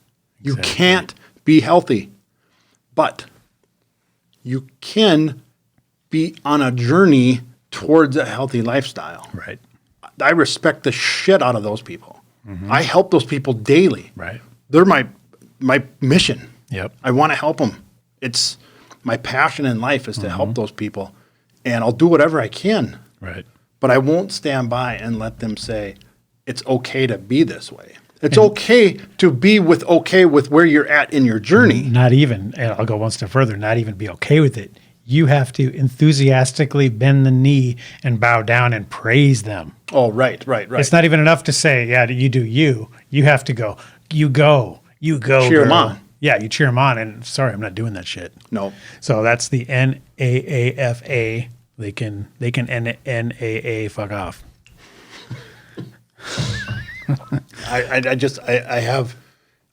Exactly. You can't be healthy. But you can be on a journey towards a healthy lifestyle. Right. I respect the shit out of those people. Mm-hmm. I help those people daily. Right. They're my mission. Yep. I want to help them. It's my passion in life is to help those people, and I'll do whatever I can. Right. But I won't stand by and let them say it's okay to be this way. It's okay to be okay with where you're at in your journey. Not even, and I'll go one step further, not even be okay with it. You have to enthusiastically bend the knee and bow down and praise them. Oh, right. It's not even enough to say, yeah, you do you. You have to go, you go. Cheer them on. Yeah, you cheer them on. And sorry, I'm not doing that shit. No. So that's the NAAFA. They can NAA fuck off. I have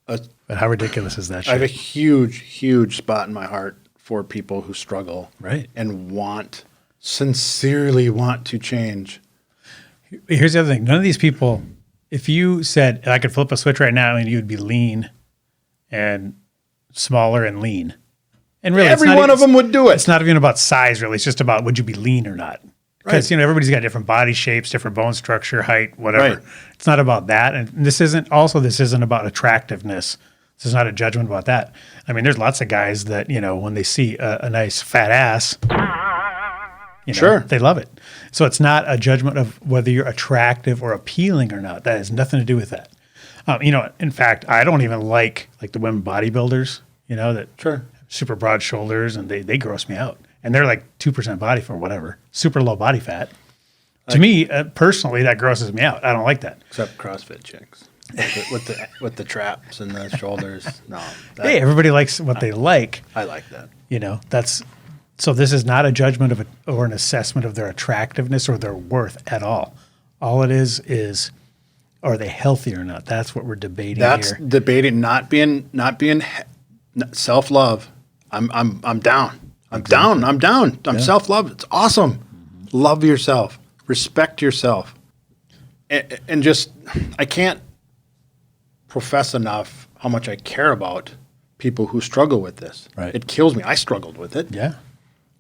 But how ridiculous is that I have a shit? huge spot in my heart for people who struggle, Right. and sincerely want to change. Here's the other thing. None of these people, if you said I could flip a switch right now and you would be lean and smaller and lean. And really, Every one of them would do it. It's not even about size, really. It's just about would you be lean or not? Because Right. everybody's got different body shapes, different bone structure, height, whatever. Right. It's not about that. And this isn't about attractiveness. This is not a judgment about that. I mean, there's lots of guys that, when they see a nice fat ass, Sure. they love it. So it's not a judgment of whether you're attractive or appealing or not. That has nothing to do with that. In fact, I don't even like the women bodybuilders, that Sure. super broad shoulders, and they gross me out. And they're like 2% body fat or whatever, super low body fat. To me, personally, that grosses me out. I don't like that. Except CrossFit chicks with the traps and the shoulders. No, Hey, everybody likes what they like. I like that. So this is not a judgment or an assessment of their attractiveness or their worth at all. All it is are they healthy or not? That's what we're debating That's here. debating not being self-love. I'm down. I'm down. I'm self-love. It's awesome. Love yourself. Respect yourself. And just I can't profess enough how much I care about people who struggle with this. Right. It kills me. I struggled with it. Yeah.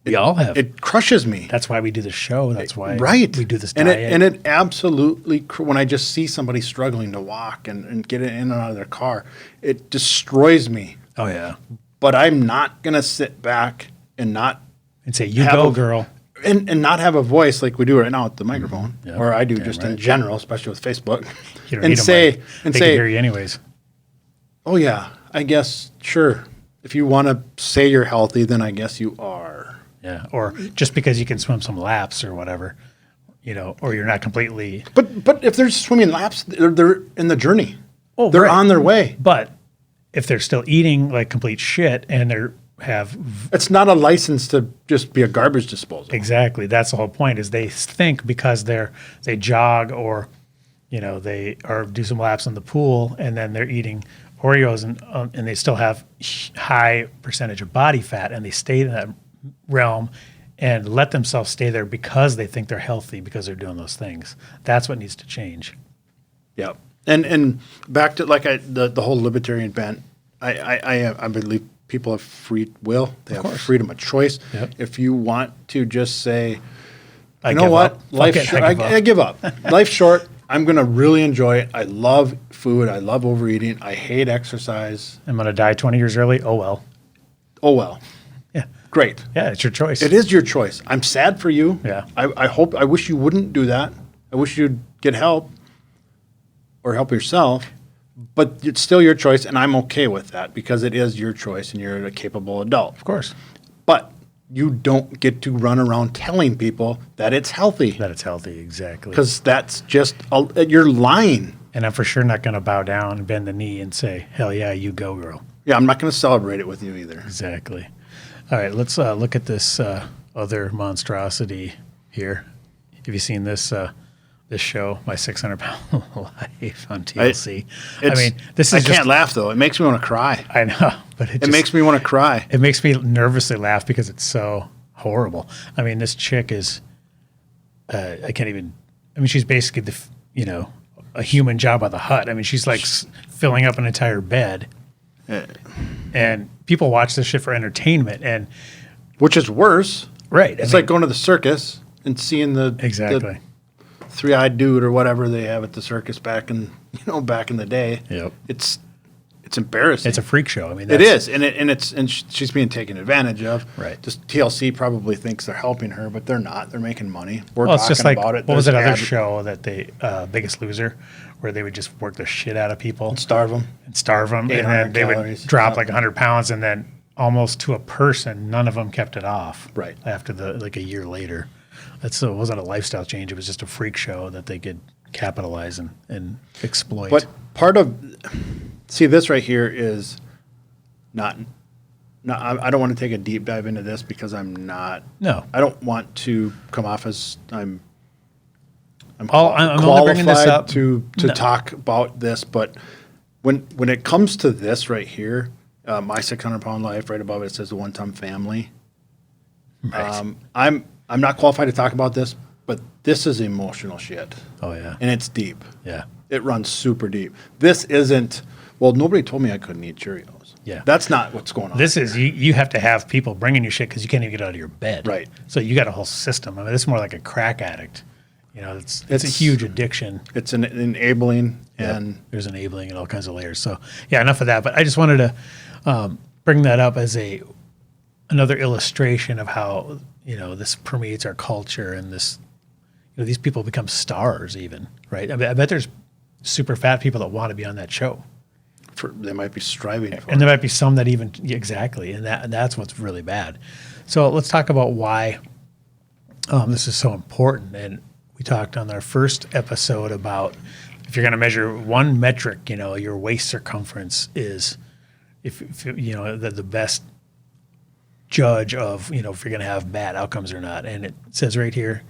We all have. It crushes me. That's why we do the show. That's why we do this and diet. it absolutely, when I just see somebody struggling to walk and get in and out of their car, it destroys me. Oh, yeah. But I'm not going to sit back and not And say, you go, girl. and not have a voice like we do right now at the microphone, Yep. or I do Damn just right. in general, especially with Facebook, You don't and need 'em, say, Mike. and They say, can hear you anyways. oh yeah, I guess, sure. If you want to say you're healthy, then I guess you are. Yeah. Or just because you can swim some laps or whatever, or you're not completely. But if they're swimming laps, they're in the journey. Oh, They're right. on their way. But if they're still eating like complete shit and It's not a license to just be a garbage disposal. exactly, that's the whole point is they think because they jog or, they do some laps in the pool and then they're eating Oreos and they still have high percentage of body fat and they stay in that realm and let themselves stay there because they think they're healthy because they're doing those things. That's what needs to change. Yeah. And back to the whole libertarian bent, I believe people have free will. They have freedom of choice. Yep. If you want to just say, I you know give what, up. Fuck life's it, short. I give up. I give up. Life's short. I'm going to really enjoy it. I love food. I love overeating. I hate exercise. I'm going to die 20 years early. Oh, well. Oh, well. Yeah. Great. Yeah, it's your choice. It is your choice. I'm sad for you. Yeah. I wish you wouldn't do that. I wish you'd get help or help yourself, but it's still your choice, and I'm okay with that because it is your choice and you're a capable adult. Of course. But you don't get to run around telling people that it's healthy That it's healthy, exactly. because that's just, you're lying. And I'm for sure not going to bow down and bend the knee and say, hell yeah, you go, girl. Yeah, I'm not going to celebrate it with you either. Exactly. All right, let's look at this other monstrosity here. Have you seen this show, My 600-Pound Life on TLC? I can't laugh, though. It makes me want to cry. I know, but It makes me want to cry. It makes me nervously laugh because it's so horrible. I mean, this chick is, she's basically a human Jabba the Hutt. I mean, she's like filling up an entire bed. And people watch this shit for entertainment, and Which is worse. right, It's like going to the circus and seeing the exactly. three-eyed dude or whatever they have at the circus back in the day. Yep. It's embarrassing. It's a freak show. I mean, It is, and she's being taken advantage of. Right. Just TLC probably thinks they're helping her, but they're not. They're making money. We're Well, it's talking just like about it. what was that There's other ad- show that they Biggest Loser, where they would just work the shit out of people Starve them. and starve them, and 800 then they calories. would drop Yep. like 100 pounds, and then almost to a person, none of them kept it off. Right. After a year later, it wasn't a lifestyle change. It was just a freak show that they could capitalize and exploit. But this right here is not. I don't want to take a deep dive into this because I'm not. No. I don't want to come off as I'm I'm only bringing this up to talk about this, but when it comes to this right here, my 600-pound life, right above it says the one-time family. Right. I'm not qualified to talk about this, but this is emotional shit. Oh yeah. And it's deep. Yeah. It runs super deep. This isn't, well, nobody told me I couldn't eat Cheerios. Yeah. That's not what's going on. This is you have to have people bringing you shit because you can't even get out of your bed. Right. So you got a whole system. I mean, it's more like a crack addict. You know, it's a huge addiction. It's an enabling and there's enabling and all kinds of layers. So yeah, enough of that. But I just wanted to bring that up as another illustration of how, you know, this permeates our culture and this, you know, these people become stars even, right? I bet there's super fat people that want to be on that show. they might be striving for and there might be some that even exactly, and that's what's really bad. So let's talk about why this is so important. And we talked on our first episode about if you're going to measure one metric, you know, your waist circumference is, if you know, the best judge of, you know, if you're going to have bad outcomes or not. And it says right here,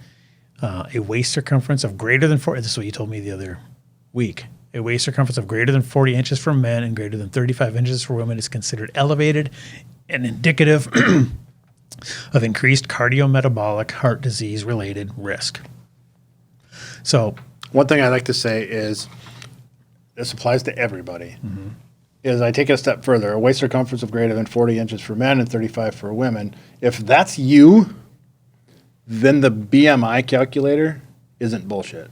a waist circumference of greater than 40. This is what you told me the other week. A waist circumference of greater than 40 inches for men and greater than 35 inches for women is considered elevated and indicative of increased cardiometabolic heart disease related risk. So one thing I like to say is this applies to everybody. Is I take it a step further. A waist circumference of greater than 40 inches for men and 35 for women. If that's you, then the BMI calculator isn't bullshit.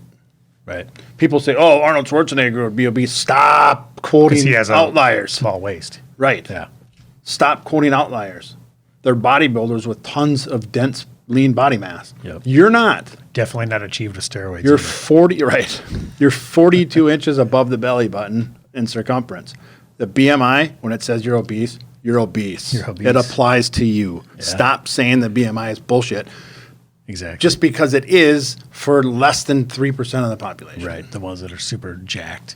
right, People say, "Oh, Arnold Schwarzenegger would be obese." Stop quoting he has outliers. a small waist. Right. Yeah. Stop quoting outliers. They're bodybuilders with tons of dense, lean body mass. Yep. You're not. Definitely not achieved with steroids. You're either. 40. Right. You're 42 inches above the belly button in circumference. The BMI, when it says you're obese, you're obese. You're obese. It applies to you. Yeah. Stop saying the BMI is bullshit Exactly. just because it is for less than 3% of the population. right. The ones that are super jacked.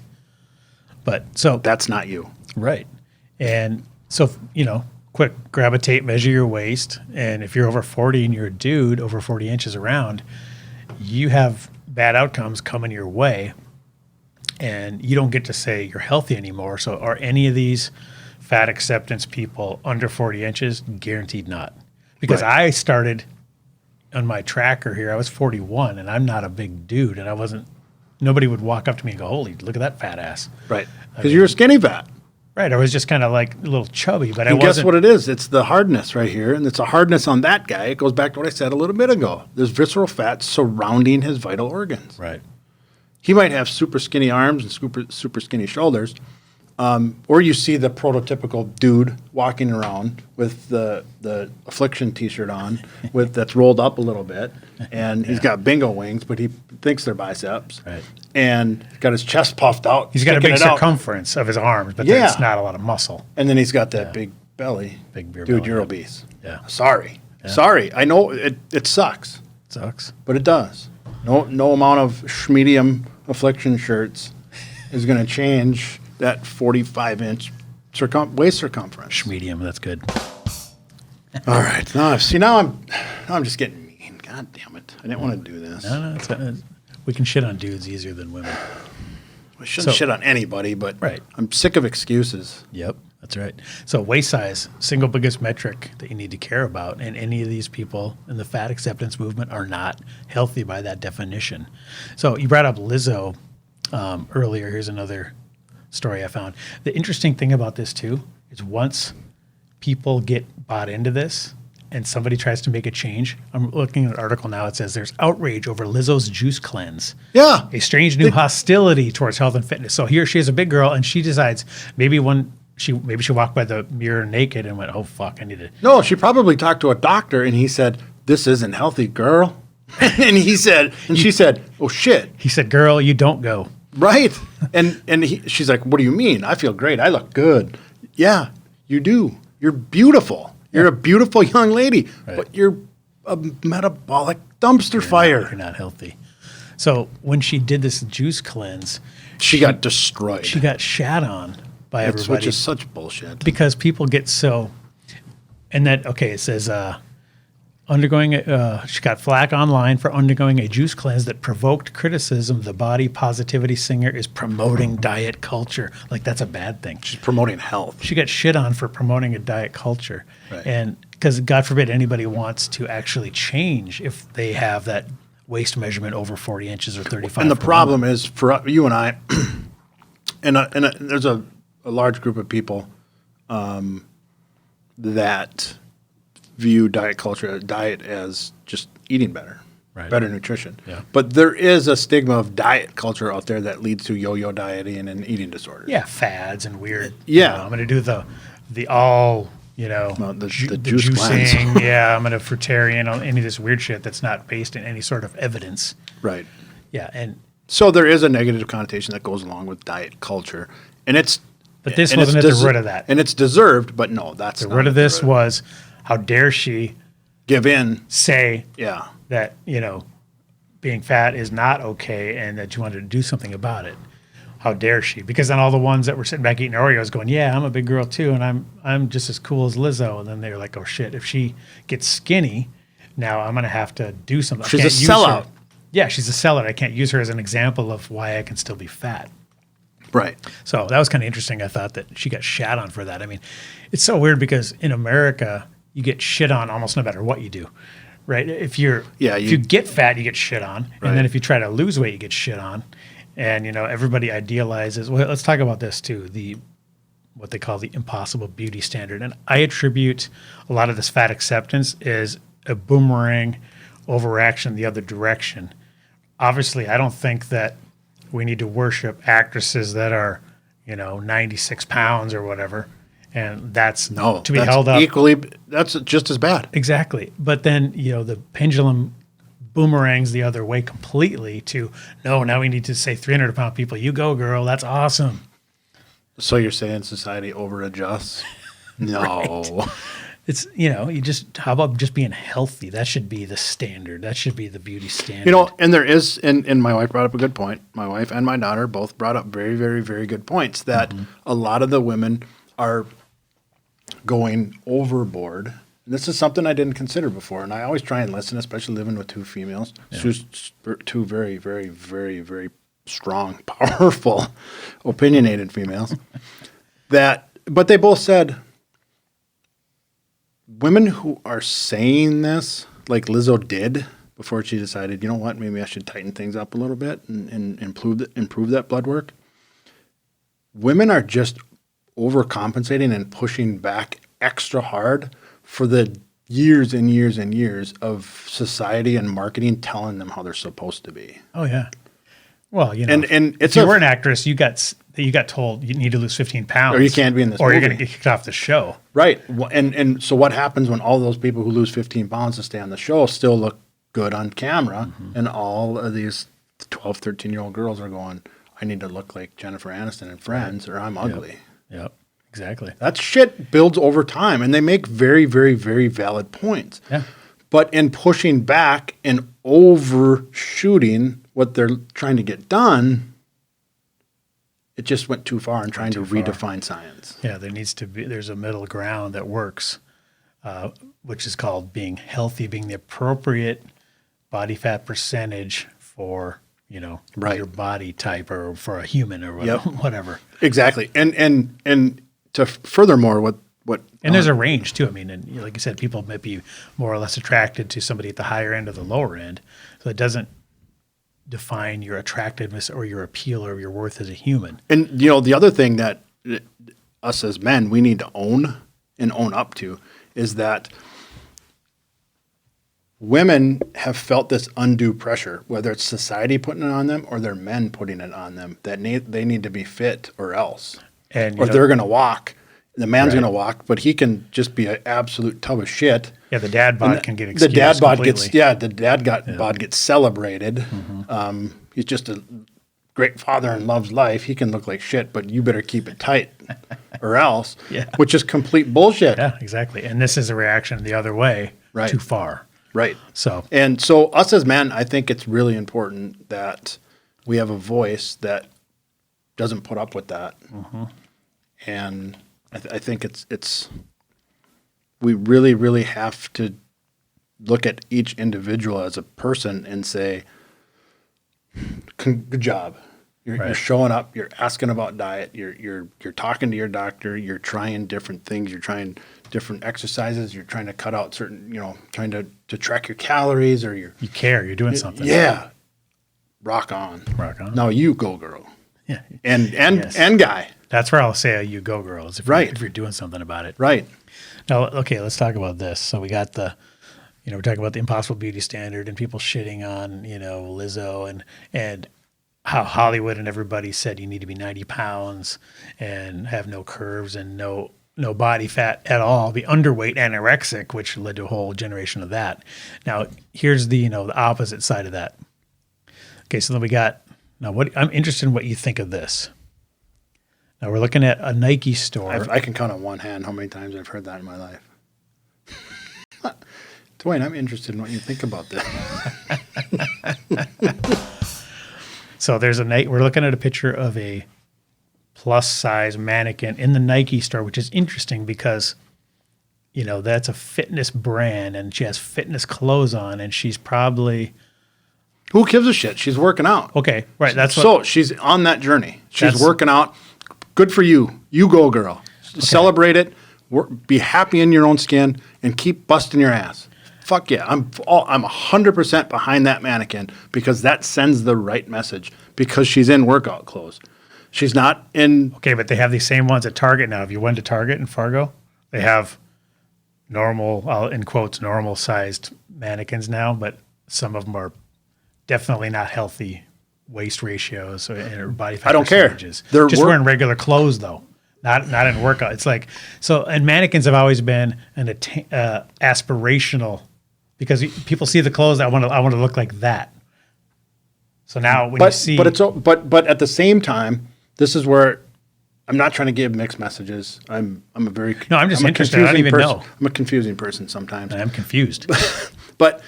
But so That's not you. right. And so, you know, quick, grab a tape, measure your waist. And if you're over 40 and you're a dude over 40 inches around, you have bad outcomes coming your way. And you don't get to say you're healthy anymore. So are any of these fat acceptance people under 40 inches? Guaranteed not. Because Right. I started on my tracker here, I was 41 and I'm not a big dude. And nobody would walk up to me and go, holy, look at that fat ass. Right. Because you're a skinny fat. Right. I was just kind of like a little chubby, but I And wasn't. guess what it is? It's the hardness right here, and it's a hardness on that guy. It goes back to what I said a little bit ago. There's visceral fat surrounding his vital organs. Right. He might have super skinny arms and super skinny shoulders, or you see the prototypical dude walking around with the affliction T-shirt on, that's rolled up a little bit, and he's got bingo wings, but he thinks they're biceps, Right. and got his chest puffed out. He's got a sticking big it out. circumference of his arms, but Yeah. there's not a lot of muscle. And then he's got that big belly. Big beer Dude, belly, you're yep. obese. Yeah. Sorry. I know it sucks, Sucks. but it does. No amount of schmedium affliction shirts is going to change that 45-inch waist circumference. Medium. That's good. All right. Now I'm just getting mean. God damn it. I didn't want to do this. No, we can shit on dudes easier than women. I shouldn't shit on anybody, but Right. I'm sick of excuses. Yep. That's right. So waist size, single biggest metric that you need to care about. And any of these people in the fat acceptance movement are not healthy by that definition. So you brought up Lizzo earlier. Here's another story I found. The interesting thing about this too is once people get bought into this and somebody tries to make a change, I'm looking at an article now. It says there's outrage over Lizzo's juice cleanse. Yeah. A strange new hostility towards health and fitness. So here she is, a big girl, and she decides maybe she walked by the mirror naked and went, oh fuck, I need to. No, she probably talked to a doctor and he said, "This isn't healthy, girl." and she said, "Oh shit." He said, girl, you don't go. Right. And she's like, "What do you mean? I feel great. I look good." Yeah, you do. You're beautiful. You're a beautiful young lady, but you're a metabolic dumpster fire. You're not healthy. So when she did this juice cleanse, She got destroyed. she got shat on by everybody. Which is such bullshit. Because people get so, and that, okay, it says, She got flack online for undergoing a juice cleanse that provoked criticism. The body positivity singer is promoting diet culture. Like, that's a bad thing. She's promoting health. She got shit on for promoting a diet culture. Right. And because God forbid anybody wants to actually change if they have that waist measurement over 40 inches or 35. And the problem is for you and I, and there's a large group of people that view diet as just eating better, Right. better nutrition. Yeah. But there is a stigma of diet culture out there that leads to yo-yo dieting and eating disorders. Yeah, fads and weird. Yeah. I'm going to do the all, the the juice cleanse. juicing. Yeah, I'm going to fruitarian, any of this weird shit that's not based in any sort of evidence. Right. Yeah, and So there is a negative connotation that goes along with diet culture, and it's. but this and wasn't it's at the root of that. and it's deserved. But no, that's The not root at of the this root. was, how dare she Give in. say Yeah. that, being fat is not okay and that you wanted to do something about it. How dare she? Because then all the ones that were sitting back eating Oreos going, yeah, I'm a big girl too, and I'm just as cool as Lizzo. And then they're like, oh shit, if she gets skinny, now I'm gonna have to do something. I She's can't a use sellout. her. Yeah, she's a sellout. I can't use her as an example of why I can still be fat. Right. So that was kind of interesting. I thought that she got shat on for that. I mean, it's so weird because in America, you get shit on almost no matter what you do, right? If you get fat, you get shit on, Right. and then if you try to lose weight, you get shit on, and everybody idealizes. Well, let's talk about this too. What they call the impossible beauty standard, and I attribute a lot of this fat acceptance is a boomerang overreaction the other direction. Obviously, I don't think that we need to worship actresses that are, 96 pounds or whatever. And that's No. to be that's held up. equally. That's just as bad. Exactly. But then, the pendulum boomerangs the other way completely to, no, now we need to say 300-pound people, you go, girl. That's awesome. So you're saying society over adjusts? No. It's, how about just being healthy? That should be the standard. That should be the beauty standard. And there is, and my wife brought up a good point. My wife and my daughter both brought up very, very, very good points that a lot of the women are going overboard. And this is something I didn't consider before. And I always try and listen, especially living with two females, two very, very, very, very strong, powerful, opinionated females. But they both said, women who are saying this, like Lizzo did before she decided, you know what, maybe I should tighten things up a little bit and improve that blood work. Women are just overcompensating and pushing back extra hard for the years and years and years of society and marketing telling them how they're supposed to be. Oh, yeah. Well, and if you were an actress, you got told you need to lose 15 pounds. Or you can't be in this Or movie. you're going to get kicked off the show. Right. And so what happens when all those people who lose 15 pounds to stay on the show still look good on camera, and all of these 12, 13-year-old girls are going, I need to look like Jennifer Aniston in Friends, or I'm ugly. Yep. Exactly. That shit builds over time, and they make very, very, very valid points. Yeah. But in pushing back and overshooting what they're trying to get done, it just went too far in trying to redefine science. Yeah, there's a middle ground that works, which is called being healthy, being the appropriate body fat percentage for, Right. your body type or for a human or Yep. whatever. Exactly. And to furthermore, what And there's a range too. I mean, and like you said, people might be more or less attracted to somebody at the higher end or the lower end. So it doesn't define your attractiveness or your appeal or your worth as a human. And the other thing that us as men we need to own and own up to is that women have felt this undue pressure, whether it's society putting it on them or their men putting it on them, that they need to be fit or else, And or they're going to walk. The man's Right. going to walk, but he can just be an absolute tub of shit. yeah, the dad bod can get The excused dad bod completely. bod gets celebrated. He's just a great father and loves life. He can look like shit, but you better keep it tight or else. Yeah. Which is complete bullshit. Yeah, exactly. And this is a reaction the other way, Right. too far. Right. So And so us as men, I think it's really important that we have a voice that doesn't put up with that. And I think it's we really, really have to look at each individual as a person and say, good job. You're showing up. You're asking about diet. You're talking to your doctor. You're trying different things. You're trying different exercises. You're trying to cut out certain, trying to track your calories or you care. You're doing something. Yeah. Rock on. Rock on. Now you go, girl. Yeah. And guy. That's where I'll say you go, girl. Is if you're doing something about it. Right. Now, okay, let's talk about this. So we got we're talking about the impossible beauty standard and people shitting on, Lizzo and how Hollywood and everybody said you need to be 90 pounds and have no curves and no body fat at all, be underweight, anorexic, which led to a whole generation of that. Now, here's the opposite side of that. Okay, so then we got, I'm interested in what you think of this. Now we're looking at a Nike store. I can count on one hand how many times I've heard that in my life. Dwayne, I'm interested in what you think about this. So we're looking at a picture of a plus size mannequin in the Nike store, which is interesting because, that's a fitness brand and she has fitness clothes on and she's probably. Who gives a shit? She's working out. Okay, right. So she's on that journey. She's working out. Good for you. You go, girl. Okay. Celebrate it. Be happy in your own skin and keep busting your ass. Fuck yeah. I'm 100% behind that mannequin because that sends the right message because she's in workout clothes. She's not in. Okay, but they have these same ones at Target now. If you went to Target in Fargo, they have normal, in quotes, normal sized mannequins now, but some of them are definitely not healthy waist ratios or body fat. I don't care. They're just wearing regular clothes though, not in workout. It's like so. And mannequins have always been an aspirational because people see the clothes. I want to look like that. So now when you see, but at the same time, this is where I'm not trying to give mixed messages. I'm just interested. I don't even know. I'm a confusing person sometimes. I'm confused. But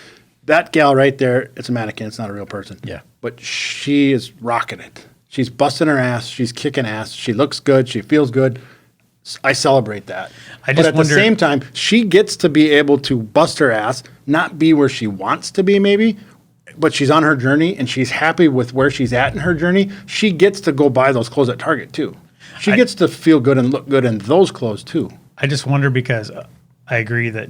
that gal right there, it's a mannequin. It's not a real person. Yeah. But she is rocking it. She's busting her ass. She's kicking ass. She looks good. She feels good. I celebrate that. But at the same time, she gets to be able to bust her ass, not be where she wants to be maybe, but she's on her journey and she's happy with where she's at in her journey. She gets to go buy those clothes at Target too. She gets to feel good and look good in those clothes too. I just wonder because I agree that,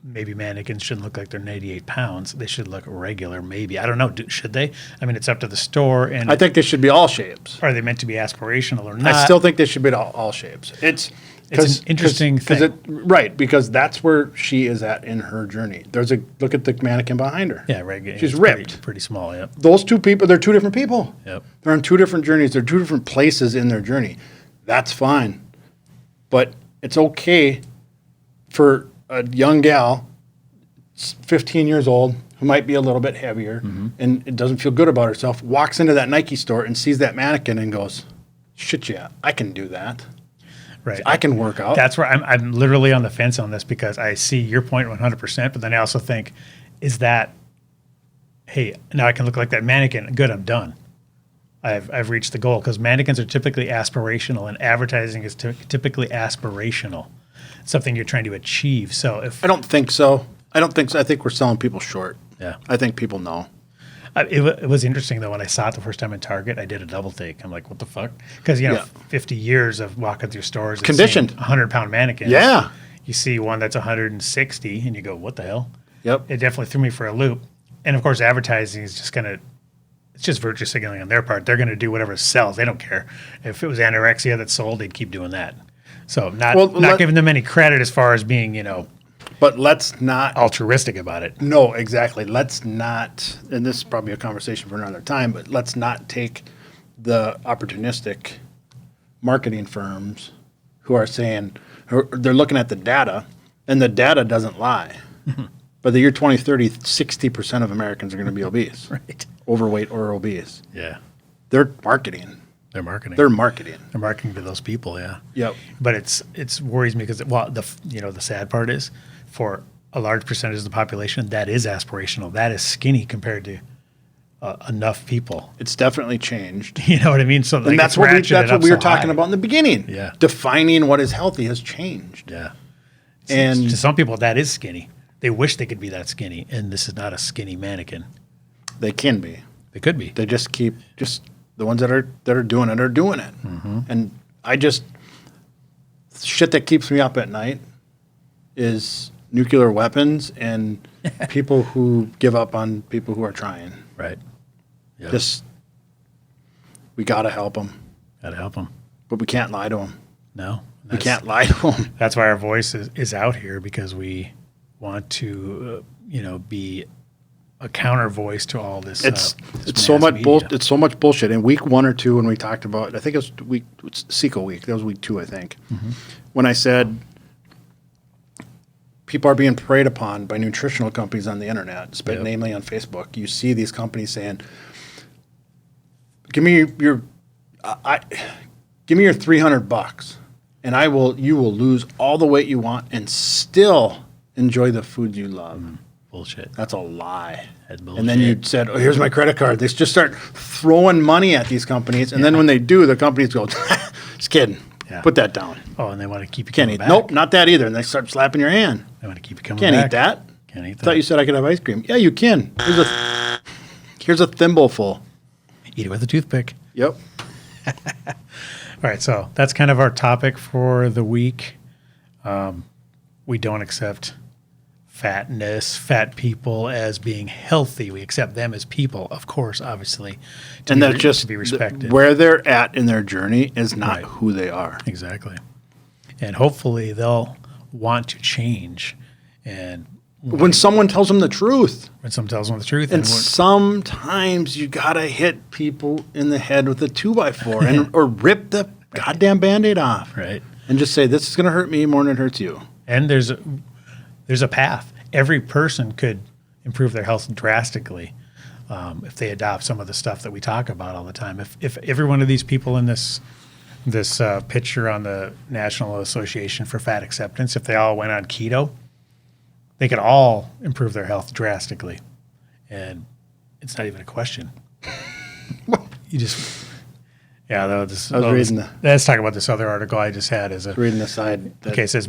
maybe mannequins shouldn't look like they're 98 pounds. They should look regular, maybe. I don't know. Should they? I mean, it's up to the store. And I think they should be all shapes. Are they meant to be aspirational or not? I still think they should be all shapes. It's an interesting thing. Right, because that's where she is at in her journey. Look at the mannequin behind her. Yeah, right. She's ripped. Pretty small, yeah. Those two people, they're two different people. Yep. They're on two different journeys. They're two different places in their journey. That's fine. But it's okay for a young gal 15 years old, who might be a little bit heavier and it doesn't feel good about herself, walks into that Nike store and sees that mannequin and goes, shit, yeah, I can do that. Right. I can work out. That's where I'm literally on the fence on this because I see your point 100%, but then I also think, is that, hey, now I can look like that mannequin. Good, I'm done. I've reached the goal because mannequins are typically aspirational and advertising is typically aspirational, something you're trying to achieve. So I don't think so. I think we're selling people short. Yeah. I think people know. It was interesting, though, when I saw it the first time in Target, I did a double take. I'm like, what the fuck? Because, 50 years of walking through stores and conditioned 100-pound mannequins. Yeah. You see one that's 160 and you go, what the hell? Yep. It definitely threw me for a loop. And, of course, advertising is just it's just virtue signaling on their part. They're going to do whatever sells. They don't care. If it was anorexia that sold, they'd keep doing that. So not giving them any credit as far as being, But let's not altruistic about it. No, exactly. Let's not, and this is probably a conversation for another time, but let's not take the opportunistic marketing firms who are saying, they're looking at the data, and the data doesn't lie. By the year 2030, 60% of Americans are going to be obese. Right. Overweight or obese. Yeah. They're marketing. They're marketing. They're marketing. They're marketing to those people, yeah. Yep. But it's worries me because the sad part is for a large percentage of the population that is aspirational. That is skinny compared to enough people. It's definitely changed. You know what I mean? So and that's what we were talking about in the beginning. Yeah. Defining what is healthy has changed. Yeah. And to some people that is skinny. they wish they could be that skinny, and this is not a skinny mannequin. They can be. They could be. They just keep the ones that are doing it are doing it. And I just shit that keeps me up at night is nuclear weapons and people who give up on people who are trying. Right. Yep. Just we got to help them. Got to help them. But we can't lie to them. No. We can't lie to them. That's why our voice is out here, because we want to, be a counter voice to all this. It's so much it's so much bullshit. In week 1 or 2, when we talked about, I think it was Seco week. That was week 2, I think. When I said people are being preyed upon by nutritional companies on the internet, namely on Facebook. You see these companies saying, "Give me your $300, and you will lose all the weight you want and still enjoy the food you love." Bullshit. That's a lie. That's bullshit. And then you said, "Oh, here's my credit card." They just start throwing money at these companies, and then when they do, the companies go, "Just kidding. Yeah. Put that down." Oh, and they want to keep you Can't coming eat. back. Nope, not that either. And they start slapping your hand. They want to keep you coming Can't back. eat that. Can't eat that. I thought you said I could have ice cream. Yeah, you can. Here's a thimbleful. Eat it with a toothpick. Yep. All right, so that's kind of our topic for the week. We don't accept fat people as being healthy. We accept them as people, of course, obviously, And that's just to be respected. where they're at in their journey is not Right. who they are. Exactly. And hopefully they'll want to change. And When someone tells them the truth. when someone tells them the truth, And sometimes you gotta hit people in the head with a 2x4 or rip the goddamn Band-Aid off. right. And just say, this is gonna hurt me more than it hurts you. And there's a path. Every person could improve their health drastically if they adopt some of the stuff that we talk about all the time. If every one of these people in this picture on the National Association for Fat Acceptance, if they all went on keto, they could all improve their health drastically. And it's not even a question. You just, yeah, let's talk about this other article I just had. Reading the side. Okay, it says,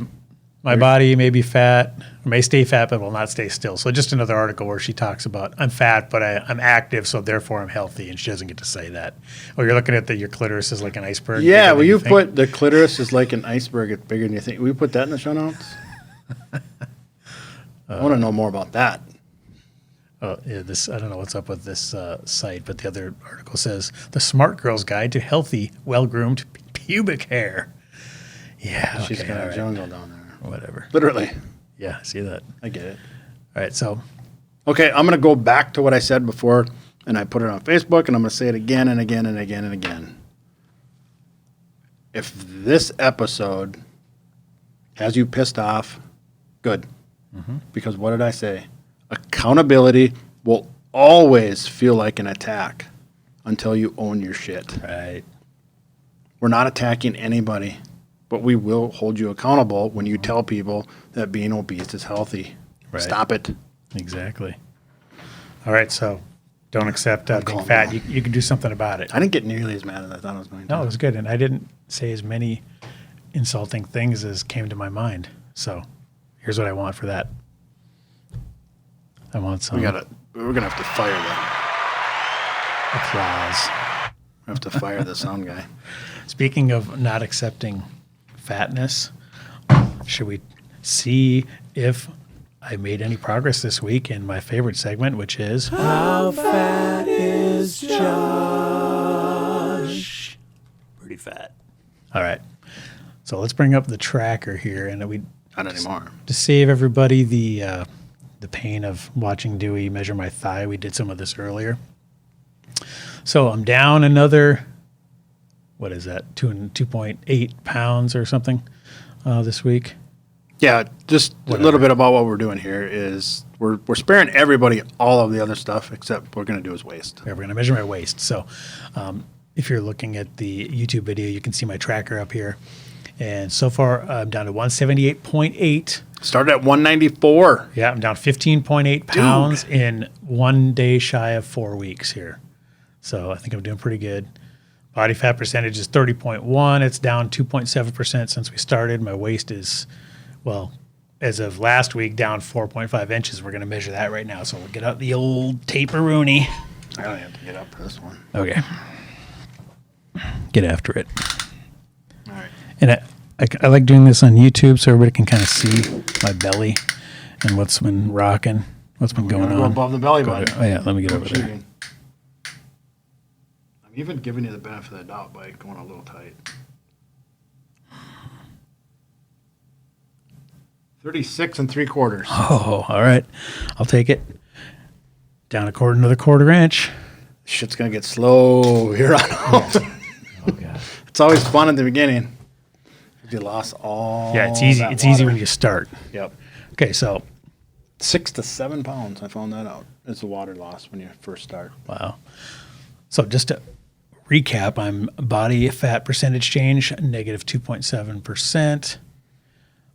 my body may be fat, or may stay fat, but will not stay still. So just another article where she talks about, I'm fat, but I'm active, so therefore I'm healthy, and she doesn't get to say that. Or you're looking at your clitoris is like an iceberg. Yeah, well, you put the clitoris is like an iceberg. It's bigger than you think. Will you put that in the show notes? I want to know more about that. Oh, yeah, I don't know what's up with this site, but the other article says, The Smart Girl's Guide to Healthy, Well-Groomed Pubic Hair. Yeah, She's okay, got all a right. jungle down there. Whatever. Literally. Yeah, I see that. I get it. All right, so Okay, I'm going to go back to what I said before, and I put it on Facebook, and I'm going to say it again and again and again and again. If this episode has you pissed off, good. Because what did I say? Accountability will always feel like an attack until you own your shit. right. We're not attacking anybody, but we will hold you accountable when you tell people that being obese is healthy. Right. Stop it. Exactly. All right, so don't accept being calm fat. down. You can do something about it. I didn't get nearly as mad as I thought I was going to. No, it was good, and I didn't say as many insulting things as came to my mind. So here's what I want for that. I want some We're gonna have to fire the applause. we have to fire the sound guy. Speaking of not accepting fatness, should we see if I made any progress this week in my favorite segment, which is How Fat is Josh? Pretty fat. All right. So let's bring up the tracker here, and Not anymore. to save everybody the pain of watching Duey measure my thigh. We did some of this earlier. So I'm down another, what is that, 2.8 pounds or something this week. Yeah, just a little bit about what we're doing here is we're sparing everybody all of the other stuff except what we're going to do is waist. Yeah, we're going to measure my waist. So if you're looking at the YouTube video, you can see my tracker up here. And so far, I'm down to 178.8. Started at 194. Yeah, I'm down 15.8 pounds in 1 day shy of 4 weeks here. So I think I'm doing pretty good. Body fat percentage is 30.1. It's down 2.7% since we started. My waist is, well, as of last week, down 4.5 inches. We're going to measure that right now. So we'll get out the old tape-a-rooney. I don't have to get up for this one. Okay. Get after it. All right. And I like doing this on YouTube so everybody can kind of see my belly and what's been rocking, what's been going Go on. above the belly button. Oh, yeah, let me get over there. Cheating. I'm even giving you the benefit of the doubt by going a little tight. 36 3/4. Oh, all right. I'll take it. Down a quarter, another quarter inch. Shit's going to get slow here on out. Oh, God. It's always fun in the beginning. You lost all Yeah, it's easy. that It's water. easy when you start. Yep. Okay, so 6 to 7 pounds. I found that out. It's the water loss when you first start. wow. So just to recap, I'm body fat percentage change, negative 2.7%.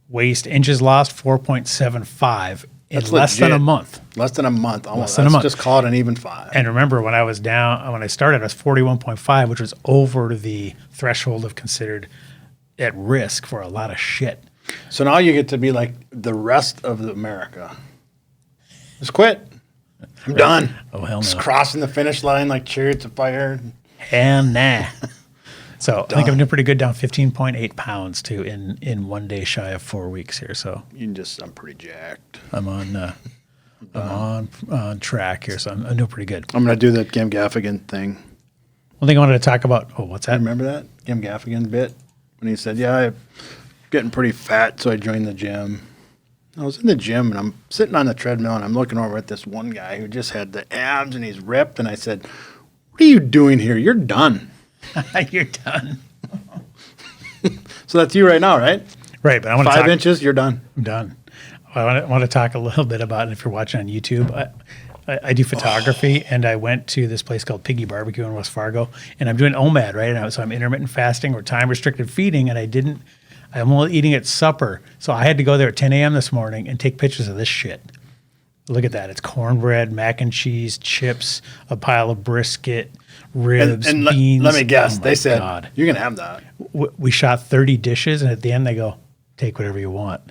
Waist inches lost, 4.75 in That's less than a legit. month. Less than a month. Almost. Less than a month. Just call it an even 5. And remember, when I started, I was 41.5, which was over the threshold of considered at risk for a lot of shit. So now you get to be like the rest of America. Just quit. I'm done. Oh, hell Just no. crossing the finish line like chariots of fire. Hell nah. So I think I'm doing pretty good, down 15.8 pounds too in 1 day shy of 4 weeks here. So I'm pretty jacked. I'm on track here. So I'm doing pretty good. I'm going to do that Gam Gaffigan thing. One thing I wanted to talk about. Oh, what's that? Remember that Gam Gaffigan bit? When he said, yeah, I'm getting pretty fat, so I joined the gym. I was in the gym, and I'm sitting on the treadmill, and I'm looking over at this one guy who just had the abs, and he's ripped. And I said, what are you doing here? You're done. You're done. So that's you right now, right? Right, but I want to 5 inches, you're done. I'm done. I want to talk a little bit about, and if you're watching on YouTube, I do photography, and I went to this place called Piggy Barbecue in West Fargo, and I'm doing OMAD right now, so I'm intermittent fasting or time restricted feeding, and I'm only eating at supper, so I had to go there at 10 a.m. this morning and take pictures of this shit. Look at that. It's cornbread, mac and cheese, chips, a pile of brisket, ribs, And beans. let me guess. Oh my They said, God. you can have that. We shot 30 dishes, and at the end they go, take whatever you want.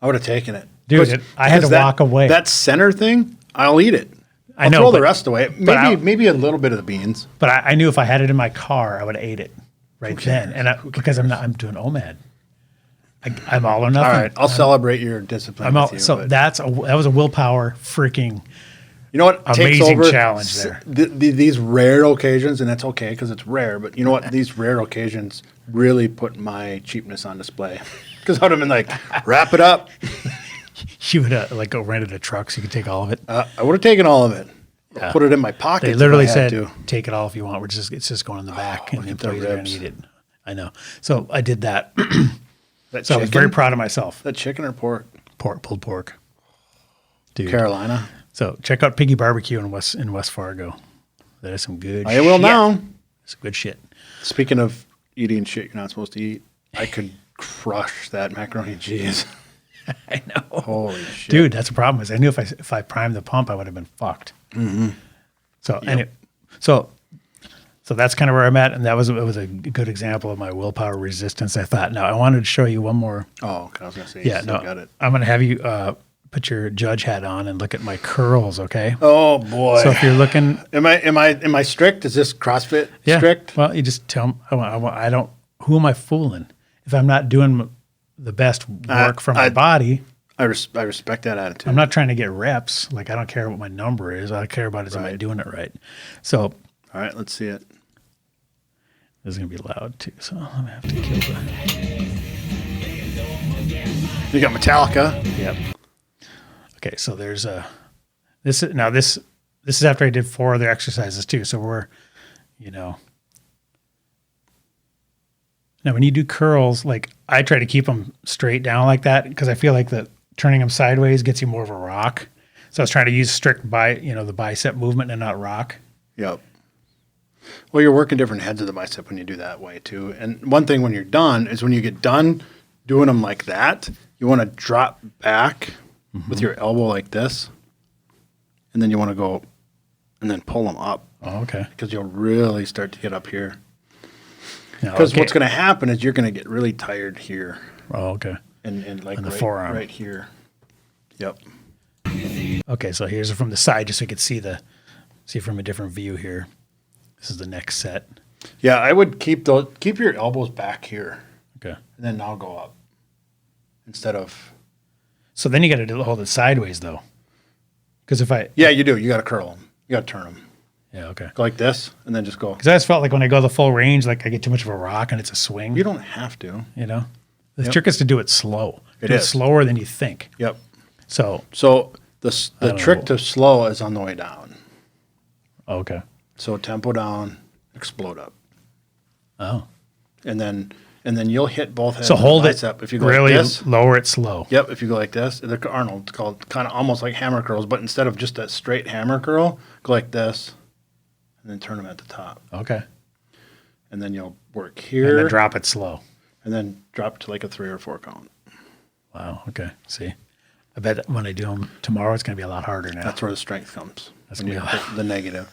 I would have taken it. Dude, I had to walk away. That center thing, I'll eat it. I know, throw the but- rest away. Maybe a little bit of the beans. But I knew if I had it in my car, I would have ate it right then. And because I'm doing OMAD. I'm all or nothing. All right, I'll celebrate your discipline. With you, So but that was a willpower freaking. you know what? Takes amazing over challenge there. These rare occasions, and that's okay because it's rare. But you know what? These rare occasions really put my cheapness on display. Because I would have been like, wrap it up. You would have go rented a truck so you could take all of it. I would have taken all of it. Yeah. Put it in my pocket. They literally said, "Take it all if you want. It's just going in the back, and the look at the employees are going to ribs. eat it." I know. So I did that. that So I was very proud of myself. That chicken or pork? Pulled pork, dude. Carolina. So check out Piggy Barbecue in West Fargo. That is some good. I will shit. now. Some good shit. Speaking of eating shit you're not supposed to eat, I could crush that macaroni and cheese. I know. Holy shit. Dude, that's the problem. Is I knew if I primed the pump, I would have been fucked. Mm-hmm. So anyway, so that's kind of where I'm at, and it was a good example of my willpower resistance. I thought. Now I wanted to show you one more. Oh, okay, I was gonna say. Yeah, you still no, got it. I'm gonna have you put your judge hat on and look at my curls. Okay. Oh boy. So if you're looking, am I strict? Is this CrossFit yeah, strict? well, you just tell them. I don't. Who am I fooling? If I'm not doing the best work for my body. I respect that attitude. I'm not trying to get reps. Like, I don't care what my number is. All I care about is am I doing it right? So, all right, let's see it. this is going to be loud too. So, I'm going to have to kill the. You got Metallica. Yep. Okay, so there's this is after I did 4 other exercises too. So we're, now when you do curls, like I try to keep them straight down like that because I feel like that turning them sideways gets you more of a rock. So I was trying to use strict the bicep movement and not rock. Yep. Well, you're working different heads of the bicep when you do that way too. And one thing when you're done is when you get done doing them like that, you want to drop back with your elbow like this, and then you want to go and then pull them up. Oh, okay. Because you'll really start to get up here. Because what's going to happen is you're going to get really tired here. Oh, okay. and like On the right, forearm. right here. Yep. Okay, so here's from the side, just so you could see from a different view here. This is the next set. Yeah, I would keep your elbows back here, Okay. and then now go up instead of. So then you got to hold it sideways though, because if I Yeah, you do. You got to curl them. You got to turn them. yeah okay. Go like this, and then just go. Because I just felt like when I go the full range, like I get too much of a rock and it's a swing. You don't have to. You know, the Yep. trick is to do it slow. It do it is. slower than you think. Yep. So So the don't trick know. to slow is on the way down. okay. So tempo down, explode up, Oh, and then you'll hit both heads. so of the hold it bicep. If you go really like this. lower it slow. Yep. If you go like this, Arnold's called kind of almost like hammer curls, but instead of just that straight hammer curl, go like this, and then turn them at the top, Okay. and then you'll work And here, then drop it slow. and then drop to like a 3 or 4 count. Wow. Okay. See, I bet that when I do them tomorrow, it's going to be a lot harder now. That's where the strength comes. That's When you gonna be hit the negative.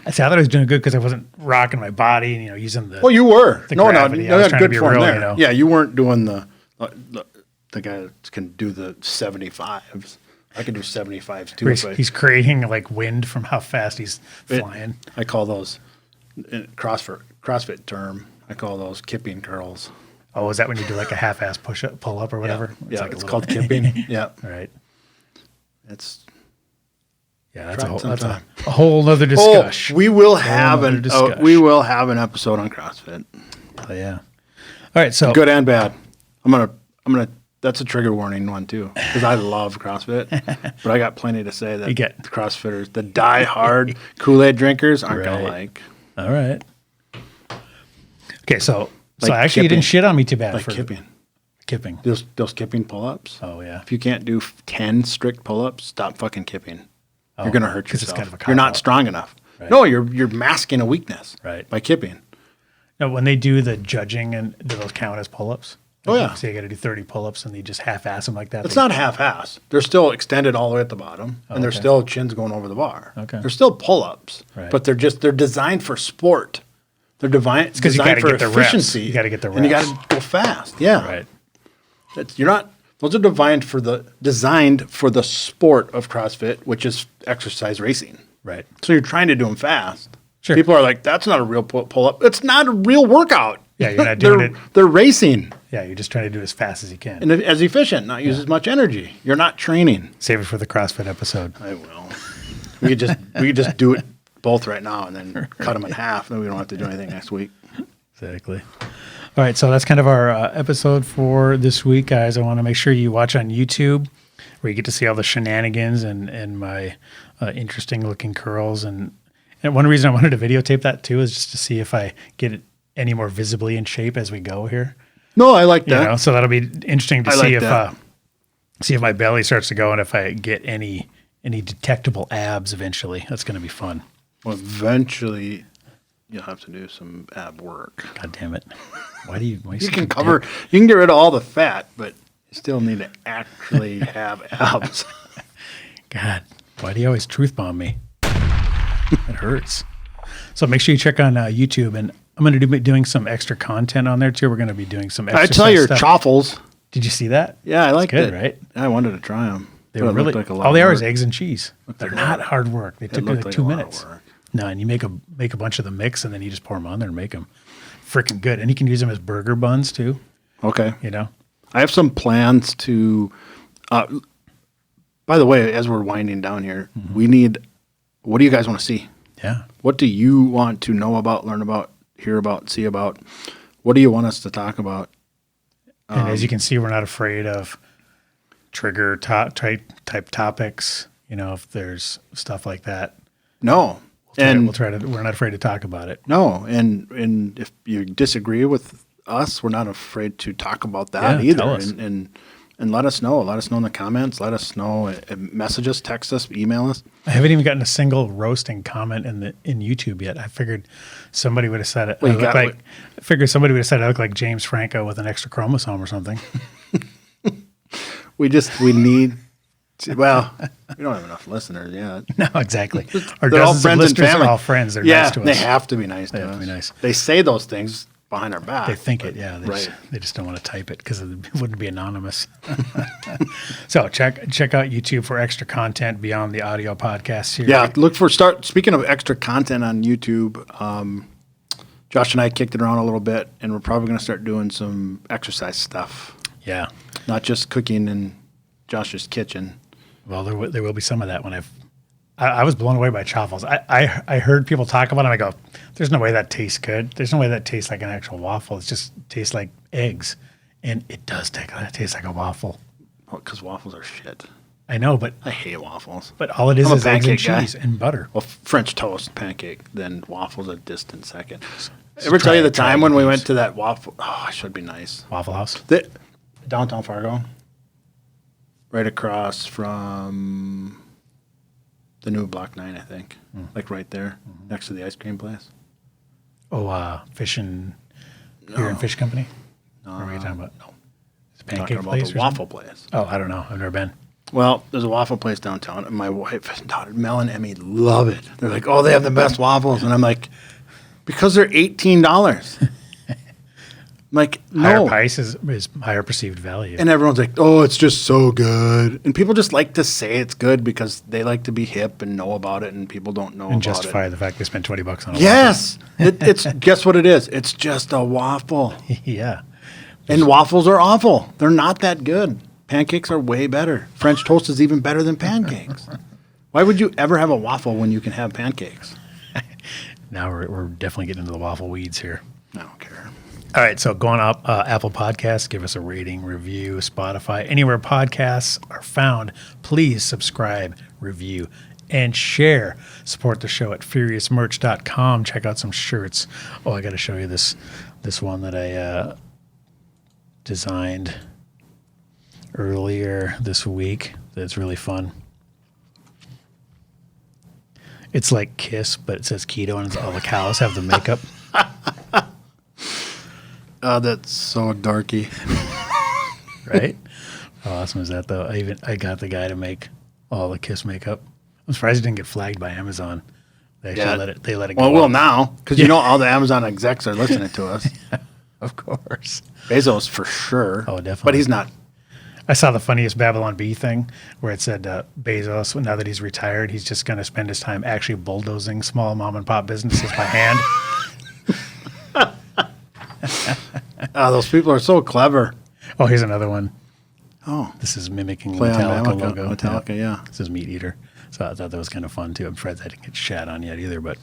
I thought I was doing good because I wasn't rocking my body and using the. Well, you were. The No, gravity. you I was had trying to good be form real, there. you know. Yeah, you weren't doing the guy that can do the 75s. I can do 75s too. He's creating like wind from how fast he's flying. I call those in CrossFit term. I call those kipping curls. Oh, is that when you do like a half-ass push-up, pull-up, or whatever? Yeah, like a it's little- called kipping. Yeah, All right. it's. Yeah, that's, Try it sometime. a whole other Oh, discussion. we will have Another an discussion. we will have an episode on CrossFit. Oh, yeah. All right, so Good and bad. I'm gonna. That's a trigger warning one too, because I love CrossFit, but I got plenty to say that You get- the CrossFitters, the die-hard Kool-Aid drinkers, aren't gonna Right. like. all right. Okay, so Like actually you kipping. didn't shit on me too bad Like for kipping. kipping. Those kipping pull-ups. Oh yeah. If you can't do 10 strict pull-ups, stop fucking kipping. You're gonna hurt 'cause yourself. it's kind of a You're not cop-out. strong enough. Right. No, you're masking a weakness. Right. By kipping. Now, when they do the judging, and do those count as pull-ups? Oh, Like, yeah. So you got to do 30 pull-ups, and they just half-ass them like that. It's not half-ass. They're still extended all the way at the bottom, and they're okay. still chins going over the bar. Okay. They're still pull-ups, Right. but they're designed for sport. They're 'cause you designed gotta for get the reps. efficiency. You gotta get the and you got reps. to go fast. Yeah, Right. You're not. Those are designed for the sport of CrossFit, which is exercise racing. Right. So you're trying to do them fast. Sure. People are like, "That's not a real pull-up. It's not a real workout." Yeah, you're not doing it. They're racing Yeah, you're just trying to do it as fast as you can. and as efficient, not use as much energy. You're not training. Save it for the CrossFit episode. I will. We could just do it both right now and then cut them in half. Then we don't have to do anything next week. Exactly. All right, so that's kind of our episode for this week, guys. I want to make sure you watch on YouTube, where you get to see all the shenanigans and my interesting looking curls. And one reason I wanted to videotape that too is just to see if I get it any more visibly in shape as we go here. No, I like You that. know, so that'll be interesting to I see like that. see if my belly starts to go and if I get any detectable abs eventually. That's going to be fun. Well, eventually, you'll have to do some ab work. God damn it! Why do you? Why You such a can dick? cover. You can get rid of all the fat, but you still need to actually have abs. God, why do you always truth bomb me? It hurts. So make sure you check on YouTube, and I'm going to be doing some extra content on there too. We're going to be doing some. I Exercise tell your stuff. chaffles. Did you see that? Yeah, I like good, it. right? I wanted to try them. They were really all they are is eggs and cheese. They're not hard work. They took like 2 minutes. No, and you make a bunch of the mix, and then you just pour them on there and make them freaking good. And you can use them as burger buns too. Okay. You know. I have some plans to. By the way, as we're winding down here, we need. What do you guys want to see? Yeah. What do you want to know about, learn about, hear about, see about? What do you want us to talk about? And as you can see, we're not afraid of trigger type topics. You know, if there's stuff like that, No. we'll try to. We're not afraid to talk about it. No, and if you disagree with us, we're not afraid to talk about that Yeah, either. tell us. And let us know. Let us know in the comments. Let us know. Message us, text us, email us. I haven't even gotten a single roasting comment in YouTube yet. I figured somebody would have said it. Well, I figured somebody would have said I look like James Franco with an extra chromosome or something. We need. Well, we don't have enough listeners yet. No, exactly. Our They're all dozens of friends and listeners family. are all friends. They're Yeah, nice to us. they have to be nice to They have us. to be nice. They say those things, behind our back. They think it, yeah. Right. They just don't want to type it because it wouldn't be anonymous. So check out YouTube for extra content beyond the audio podcast here. Yeah, speaking of extra content on YouTube, Josh and I kicked it around a little bit, and we're probably going to start doing some exercise stuff. Yeah. Not just cooking in Josh's kitchen. Well, there will be some of that when I was blown away by chaffles. I heard people talk about them. I go, there's no way that tastes good. There's no way that tastes like an actual waffle. It just tastes like eggs. And it does taste like a waffle. Well, because waffles are shit. I know, but I hate waffles. But all it is I'm a eggs and pancake guy. cheese and butter. Well, French toast, pancake, then waffles a distant second. Ever tell you the time when we went to that waffle? Oh, it should be nice. Waffle House? Downtown Fargo. Right across from the new Block 9, I think. Like right there, next to the ice cream place. Oh, Fish and Beer and Fish Company? No. What are you talking about? No. It's a I'm pancake talking about place the or waffle something? place. Oh, I don't know. I've never been. Well, there's a waffle place downtown, and my wife and daughter, Mel and Emmy, love it. They're like, oh, they have the best waffles. And I'm like, because they're $18. I'm like, no. Higher price is higher perceived value. And everyone's like, oh, it's just so good. And people just like to say it's good because they like to be hip and know about it, and people don't know and about justify it. the fact they spent $20 on a Yes. It's guess what it is? It's just a waffle. waffle. Yeah. And waffles are awful. They're not that good. Pancakes are way better. French toast is even better than pancakes. Why would you ever have a waffle when you can have pancakes? Now we're definitely getting into the waffle weeds here. I don't care. All right, so going up Apple Podcasts, give us a rating, review, Spotify, anywhere podcasts are found. Please subscribe, review, and share. Support the show at furiousmerch.com. Check out some shirts. Oh, I got to show you this one that I designed earlier this week. That's really fun. It's like Kiss, but it says keto, and it's all the cows have the makeup. Oh, that's so darky. Right? How awesome is that, though? I got the guy to make all the Kiss makeup. I'm surprised it didn't get flagged by Amazon. They actually let it go. Well, it will up. now, because you know all the Amazon execs are listening to us. Of course. Bezos for sure. Oh, definitely. But he's not. I saw the funniest Babylon Bee thing where it said Bezos, now that he's retired, he's just going to spend his time actually bulldozing small mom and pop businesses by hand. Those people are so clever. Oh, here's another one. Oh, This is mimicking play Metallica on logo. Metallica, yeah. This is Meat Eater. So I thought that was kind of fun, too. I'm afraid that didn't get shat on yet either. But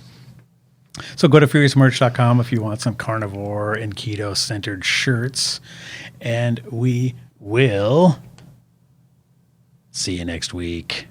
so go to furiousmerch.com if you want some carnivore and keto-centered shirts. And we will see you next week.